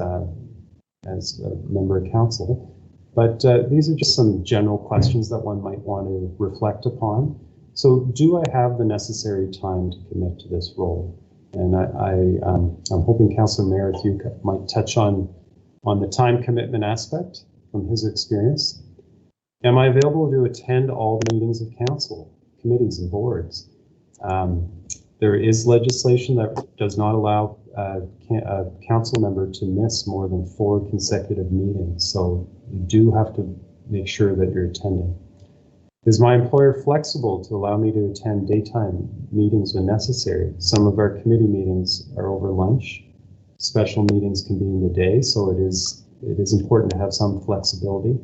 as a member of council. But these are just some general questions that one might want to reflect upon. So do I have the necessary time to commit to this role? And I'm hoping Councillor Merrithew might touch on the time commitment aspect from his experience. Am I available to attend all the meetings of council, committees, and boards? There is legislation that does not allow a council member to miss more than 4 consecutive meetings, so you do have to make sure that you're attending. Is my employer flexible to allow me to attend daytime meetings when necessary? Some of our committee meetings are over lunch. Special meetings can be in the day, so it is important to have some flexibility.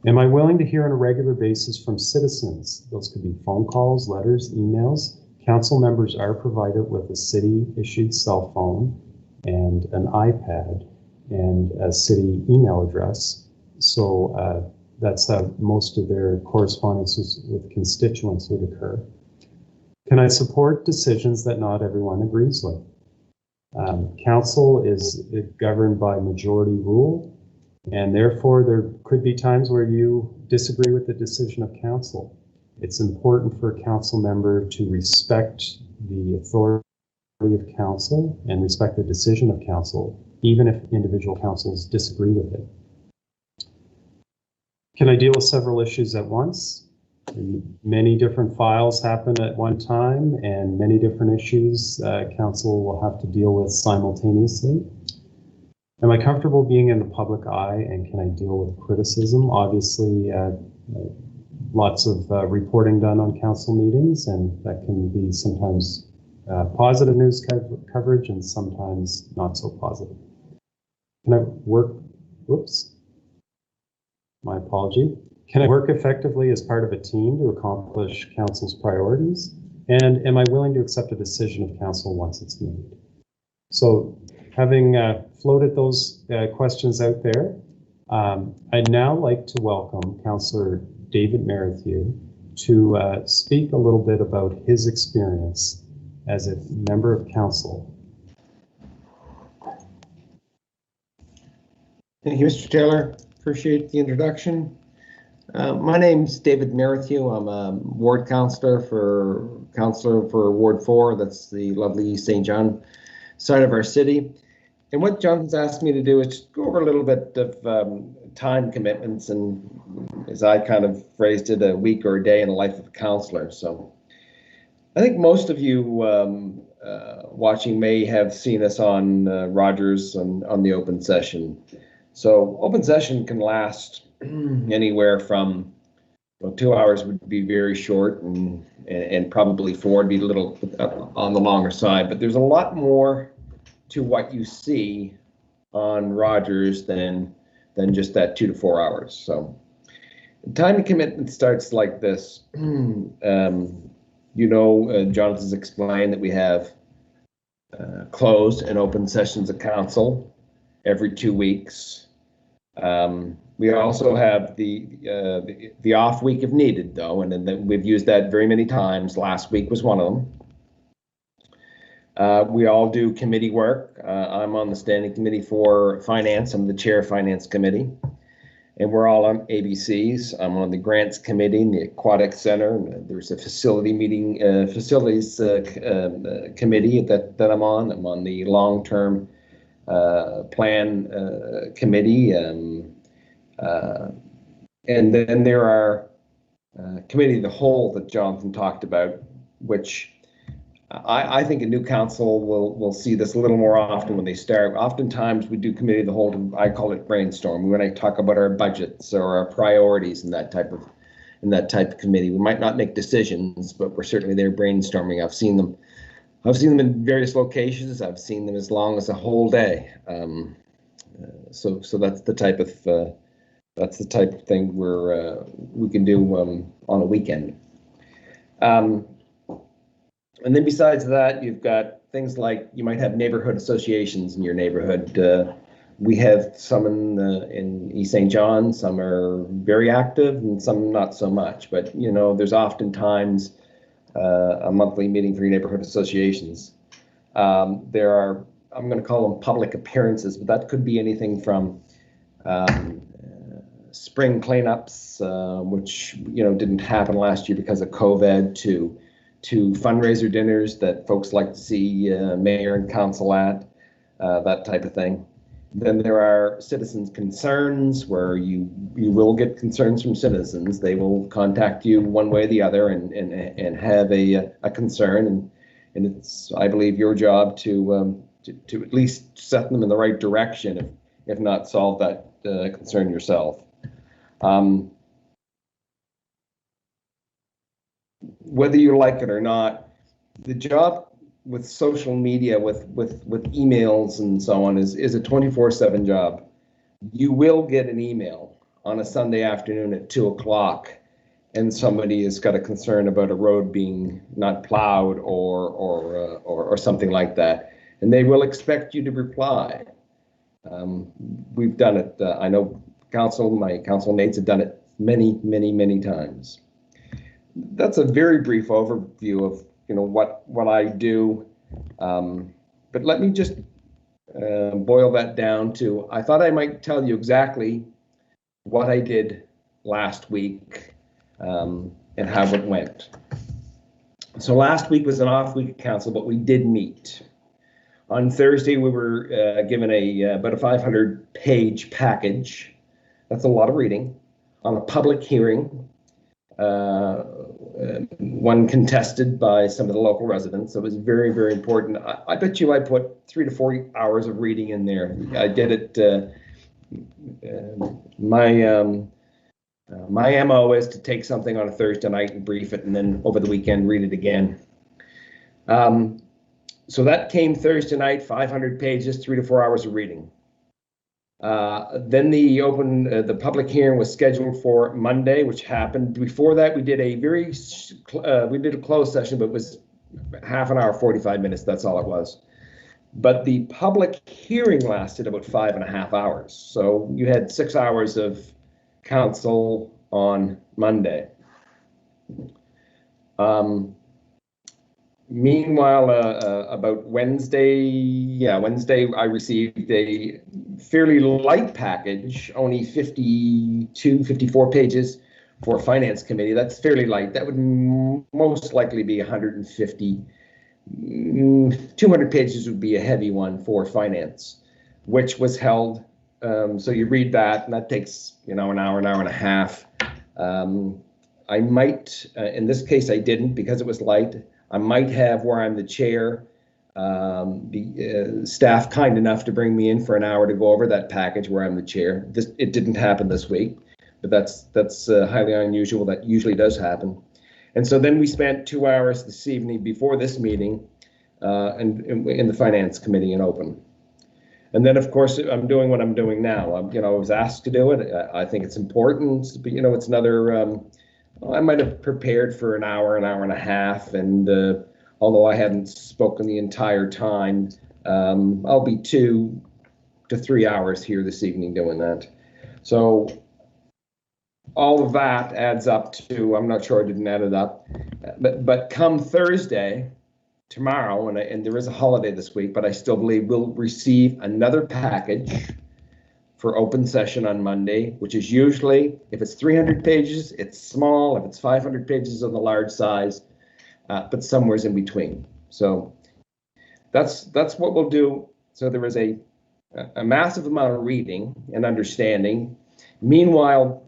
Am I willing to hear on a regular basis from citizens? Those could be phone calls, letters, emails. Council members are provided with a city-issued cell phone and an iPad and a city email address. So that's how most of their correspondences with constituents would occur. Can I support decisions that not everyone agrees with? Council is governed by majority rule, and therefore there could be times where you disagree with the decision of council. It's important for a council member to respect the authority of council and respect the decision of council, even if individual councils disagree with it. Can I deal with several issues at once? Many different files happen at one time, and many different issues council will have to deal with simultaneously. Am I comfortable being in the public eye, and can I deal with criticism? Obviously, lots of reporting done on council meetings, and that can be sometimes positive news coverage and sometimes not so positive. Can I work, whoops, my apology. Can I work effectively as part of a team to accomplish council's priorities? And am I willing to accept a decision of council once it's made? So having floated those questions out there, I'd now like to welcome Councillor David Merrithew to speak a little bit about his experience as a member of council. Thank you, Mr. Taylor. Appreciate the introduction. My name's David Merrithew. I'm a ward councillor for Ward 4. That's the lovely St. John side of our city. And what Jonathan's asked me to do is just go over a little bit of time commitments and, as I kind of phrased it, a week or a day in the life of a councillor. So I think most of you watching may have seen us on Rogers on the open session. So open session can last anywhere from, well, 2 hours would be very short, and probably 4 would be a little on the longer side. But there's a lot more to what you see on Rogers than just that 2 to 4 hours. So time commitment starts like this. Jonathan's explained that we have closed and open sessions of council every 2 weeks. We also have the off week if needed, though, and then we've used that very many times. Last week was one of them. We all do committee work. I'm on the standing committee for finance. I'm the chair of finance committee, and we're all on ABCs. I'm on the grants committee in the aquatic center. There's a facilities committee that I'm on. I'm on the long-term plan committee, and then there are committee of the whole that Jonathan talked about, which I think a new council will see this a little more often when they start. Oftentimes we do committee of the whole, I call it brainstorm. When I talk about our budgets or our priorities in that type of committee, we might not make decisions, but we're certainly there brainstorming. I've seen them in various locations. I've seen them as long as a whole day. So that's the type of thing we can do on a weekend. And then besides that, you've got things like you might have neighborhood associations in your neighborhood. We have some in East St. John. Some are very active and some not so much. But there's oftentimes a monthly meeting for your neighborhood associations. There are, I'm going to call them public appearances, but that could be anything from spring cleanups, which didn't happen last year because of COVID, to fundraiser dinners that folks like to see mayor and council at, that type of thing. Then there are citizens' concerns, where you will get concerns from citizens. They will contact you one way or the other and have a concern, and it's, I believe, your job to at least set them in the right direction, if not solve that concern yourself. Whether you like it or not, the job with social media, with emails and so on is a 24/7 job. You will get an email on a Sunday afternoon at 2 o'clock, and somebody has got a concern about a road being not plowed or something like that, and they will expect you to reply. We've done it. I know my council mates have done it many times. That's a very brief overview of what I do, but let me just boil that down to, I thought I might tell you exactly what I did last week and how it went. So last week was an off week at council, but we did meet. On Thursday, we were given about a 500-page package. That's a lot of reading on a public hearing. One contested by some of the local residents. So it was very important. I bet you I put 3 to 4 hours of reading in there. I did it. My My MO is to take something on a Thursday night and brief it, and then over the weekend read it again. So that came Thursday night, 500 pages, 3 to 4 hours of reading. Then the public hearing was scheduled for Monday, which happened. Before that, we did a closed session, but it was half an hour, 45 minutes. That's all it was. But the public hearing lasted about 5.5 hours. So you had 6 hours of council on Monday. Meanwhile, about Wednesday, I received a fairly light package, only 54 pages for Finance Committee. That's fairly light. That would most likely be 150. 200 pages would be a heavy one for Finance, which was held. So you read that, and that takes, an hour and a half. I might, in this case, I didn't because it was light. I might have, where I'm the chair, the staff kind enough to bring me in for an hour to go over that package where I'm the chair. It didn't happen this week, but that's highly unusual. That usually does happen. And so then we spent 2 hours this evening before this meeting in the Finance Committee in open. And then, of course, I'm doing what I'm doing now. I was asked to do it. I think it's important, but, it's another, I might have prepared for an hour and a half. And although I hadn't spoken the entire time, I'll be 2 to 3 hours here this evening doing that. So all of that adds up to, I'm not sure I didn't add it up, but come Thursday, tomorrow, and there is a holiday this week, but I still believe we'll receive another package for open session on Monday, which is usually, if it's 300 pages, it's small. If it's 500 pages on the large size, but somewhere's in between. So that's what we'll do. So there is a massive amount of reading and understanding. Meanwhile,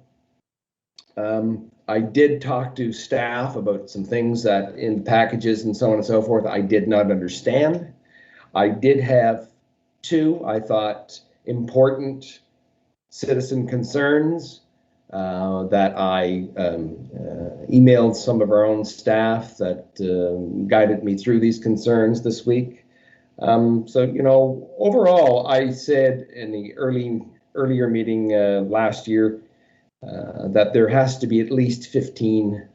I did talk to staff about some things that in packages and so on and so forth I did not understand. I did have 2, I thought, important citizen concerns that I emailed some of our own staff that guided me through these concerns this week. So, overall, I said in the earlier meeting last year, that there has to be at least 15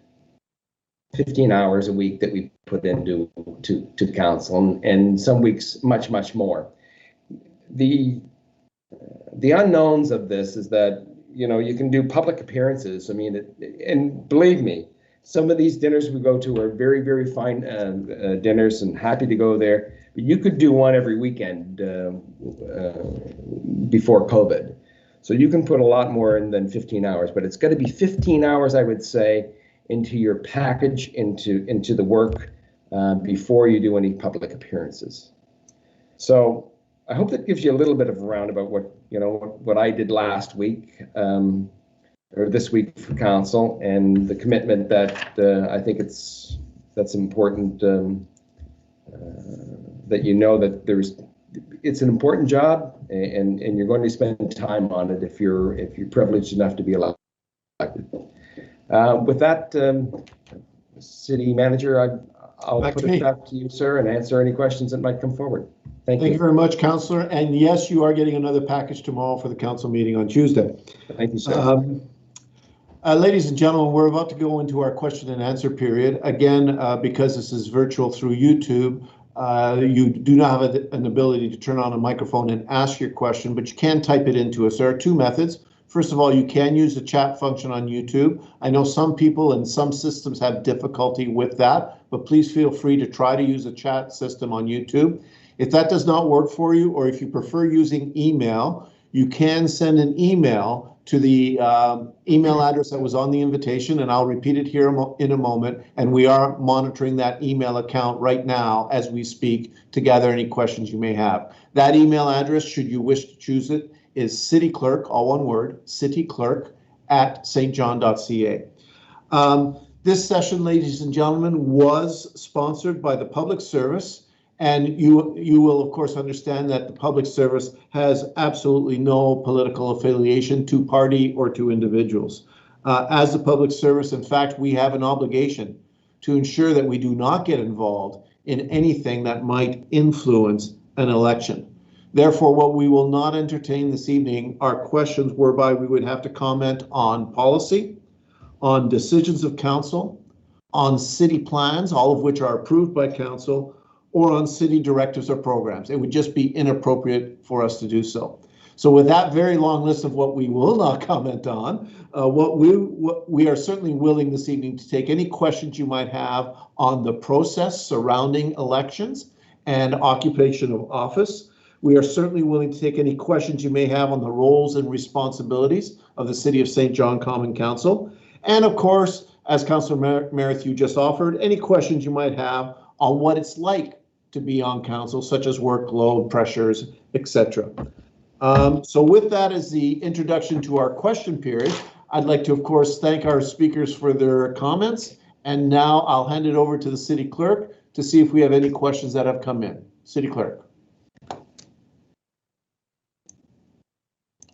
hours a week that we put into to council, and some weeks much more. The unknowns of this is that you can do public appearances. I mean, and believe me, some of these dinners we go to are very fine dinners, and happy to go there. But you could do one every weekend before COVID. So you can put a lot more in than 15 hours, but it's got to be 15 hours, I would say, into your package, into the work before you do any public appearances. So I hope that gives you a little bit of a roundabout what I did last week or this week for council, and the commitment that I think that's important that that it's an important job, and you're going to spend time on it if you're privileged enough to be elected. With that, City Manager, I'll put it back to you, sir, and answer any questions that might come forward. Thank you. Thank you very much, Councillor. And yes, you are getting another package tomorrow for the council meeting on Tuesday. Thank you, sir. Ladies and gentlemen, we're about to go into our question and answer period. Again, because this is virtual through YouTube, you do not have an ability to turn on a microphone and ask your question, but you can type it into us. There are 2 methods. First of all, you can use the chat function on YouTube. I know some people and some systems have difficulty with that, but please feel free to try to use a chat system on YouTube. If that does not work for you, or if you prefer using email, you can send an email to the email address that was on the invitation, and I'll repeat it here in a moment. And we are monitoring that email account right now as we speak to gather any questions you may have. That email address, should you wish to choose it, is cityclerk, all one word, cityclerk@stjohn.ca. This session, ladies and gentlemen, was sponsored by the Public Service. And you will, of course, understand that the Public Service has absolutely no political affiliation to party or to individuals. as a public service. In fact, we have an obligation to ensure that we do not get involved in anything that might influence an election. Therefore, what we will not entertain this evening are questions whereby we would have to comment on policy, on decisions of council, on city plans, all of which are approved by council, or on city directives or programs. It would just be inappropriate for us to do so. So with that very long list of what we will not comment on, what we are certainly willing this evening to take any questions you might have on the process surrounding elections and occupation of office. We are certainly willing to take any questions you may have on the roles and responsibilities of the City of St. John Common Council. And of course, as Councillor Merrithew just offered, any questions you might have on what it's like to be on council, such as workload, pressures, etc. So with that as the introduction to our question period, I'd like to, of course, thank our speakers for their comments. And now I'll hand it over to the City Clerk to see if we have any questions that have come in. City Clerk.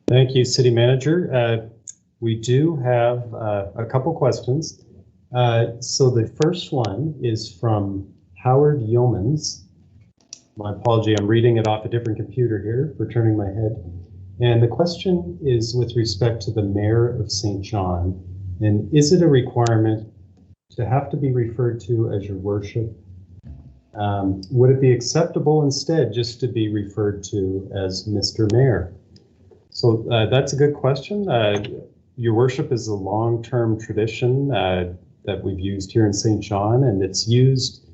Thank you, City Manager. We do have a couple questions. So the first one is from Howard Yeomans. My apology, I'm reading it off a different computer here for turning my head. And the question is with respect to the Mayor of St. John. And is it a requirement to have to be referred to as Your Worship? Would it be acceptable instead just to be referred to as Mr. Mayor? So that's a good question. Your Worship is a long-term tradition that we've used here in St. John, and it's used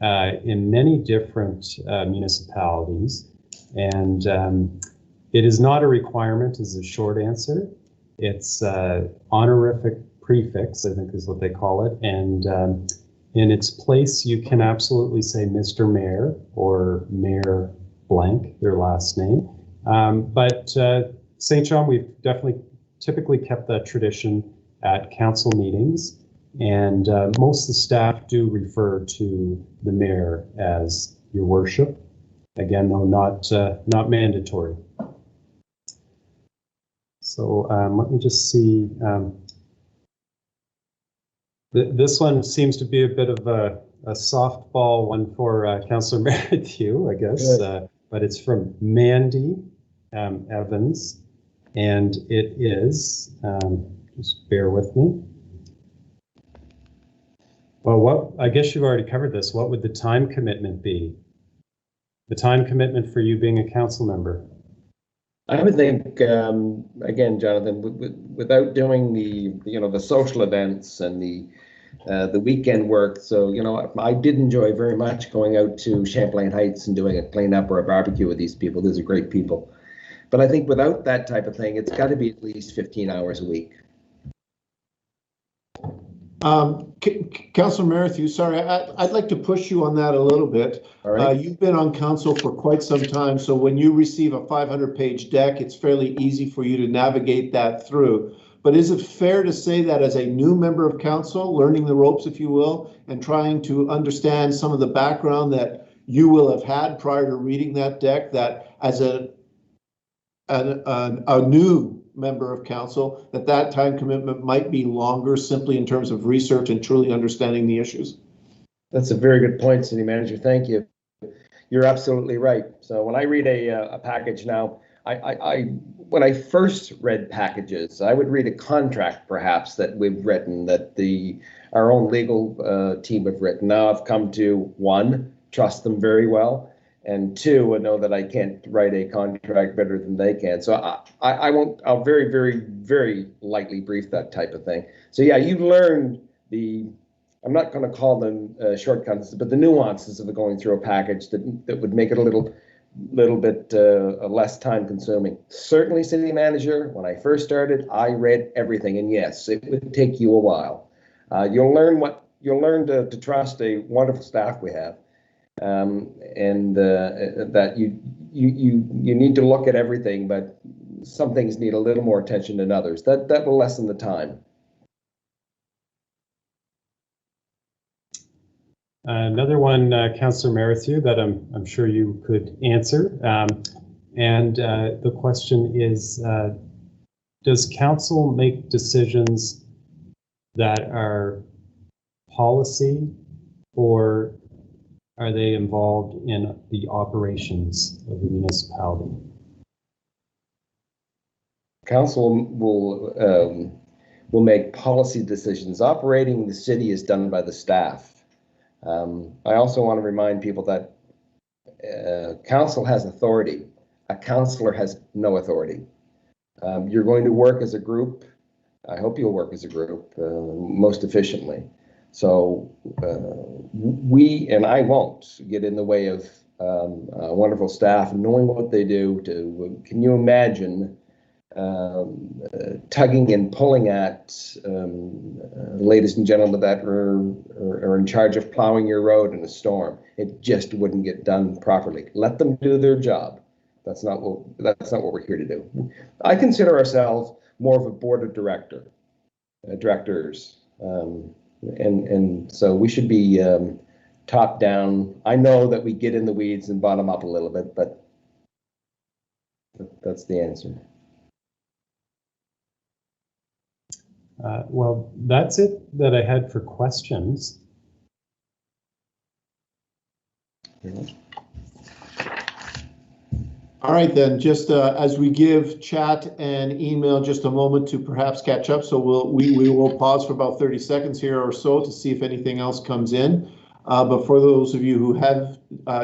in many different municipalities. And it is not a requirement is the short answer. It's honorific prefix, I think is what they call it. And in its place, you can absolutely say Mr. Mayor or Mayor blank, their last name. But St. John, we've definitely typically kept that tradition at council meetings, and most of the staff do refer to the mayor as Your Worship. Again, though, not mandatory. So let me just see. This one seems to be a bit of a softball one for Councillor Merrithew, I guess, but it's from Mandy Evans. And it is, just bear with me. Well, I guess you've already covered this. What would the time commitment be? The time commitment for you being a council member? I would think, again, Jonathan, without doing the social events and the weekend work. So, I did enjoy very much going out to Champlain Heights and doing a cleanup or a barbecue with these people. These are great people. But I think without that type of thing, it's got to be at least 15 hours a week. Councillor Merrithew, sorry, I'd like to push you on that a little bit. All right. You've been on council for quite some time, so when you receive a 500-page deck, it's fairly easy for you to navigate that through. But is it fair to say that as a new member of council, learning the ropes, if you will, and trying to understand some of the background that you will have had prior to reading that deck, that as a new member of council, that time commitment might be longer simply in terms of research and truly understanding the issues? That's a very good point, City Manager. Thank you. You're absolutely right. So when I read a package now, when I first read packages, I would read a contract perhaps that we've written, that our own legal team have written. Now I've come to, one, trust them very well, and two, I know that I can't write a contract better than they can. So I'll very, very, very lightly brief that type of thing. So yeah, you learn I'm not going to call them shortcuts, but the nuances of going through a package that would make it a little bit less time consuming. Certainly, City Manager, when I first started, I read everything, and yes, it would take you a while. You'll learn to trust a wonderful staff we have. And that you need to look at everything, but some things need a little more attention than others. That will lessen the time. Another one, Councillor Merrithew, that I'm sure you could answer. And the question is, does council make decisions that are policy, or are they involved in the operations of the municipality? Council will make policy decisions. Operating the city is done by the staff. I also want to remind people that council has authority. A councillor has no authority. You're going to work as a group. I hope you'll work as a group most efficiently. So we, and I won't get in the way of wonderful staff knowing what they do. Can you imagine tugging and pulling at ladies and gentlemen that are in charge of plowing your road in a storm? It just wouldn't get done properly. Let them do their job. That's not what we're here to do. I consider ourselves more of a board of directors, and so we should be top down. I know that we get in the weeds and bottom up a little bit, but that's the answer. Well, that's it that I had for questions. All right, then, just as we give chat and email just a moment to perhaps catch up, so we will pause for about 30 seconds here or so to see if anything else comes in. But for those of you who have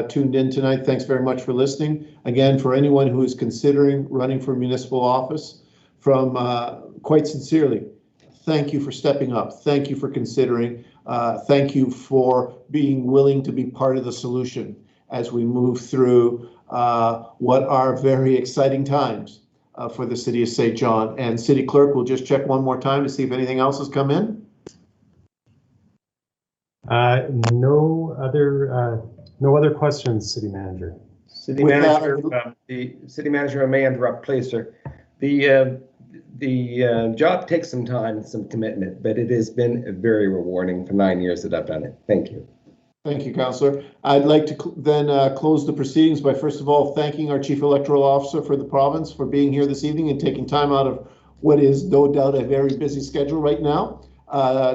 tuned in tonight, thanks very much for listening. Again, for anyone who is considering running for municipal office, from quite sincerely, thank you for stepping up. Thank you for considering. Thank you for being willing to be part of the solution as we move through what are very exciting times for the city of St. John. And City Clerk will just check one more time to see if anything else has come in. No other questions, City Manager. City Manager, the City Manager, I may interrupt, please, sir. The job takes some time and some commitment, but it has been very rewarding for 9 years that I've done it. Thank you. Thank you, Councillor. I'd like to then close the proceedings by first of all thanking our Chief Electoral Officer for the province for being here this evening and taking time out of what is no doubt a very busy schedule right now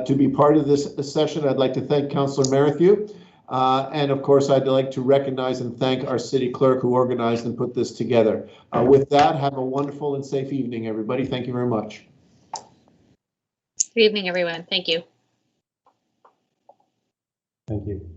to be part of this session. I'd like to thank Councillor Merrithew. And of course, I'd like to recognize and thank our City Clerk who organized and put this together. With that, have a wonderful and safe evening, everybody. Thank you very much. Good evening, everyone. Thank you. Thank you.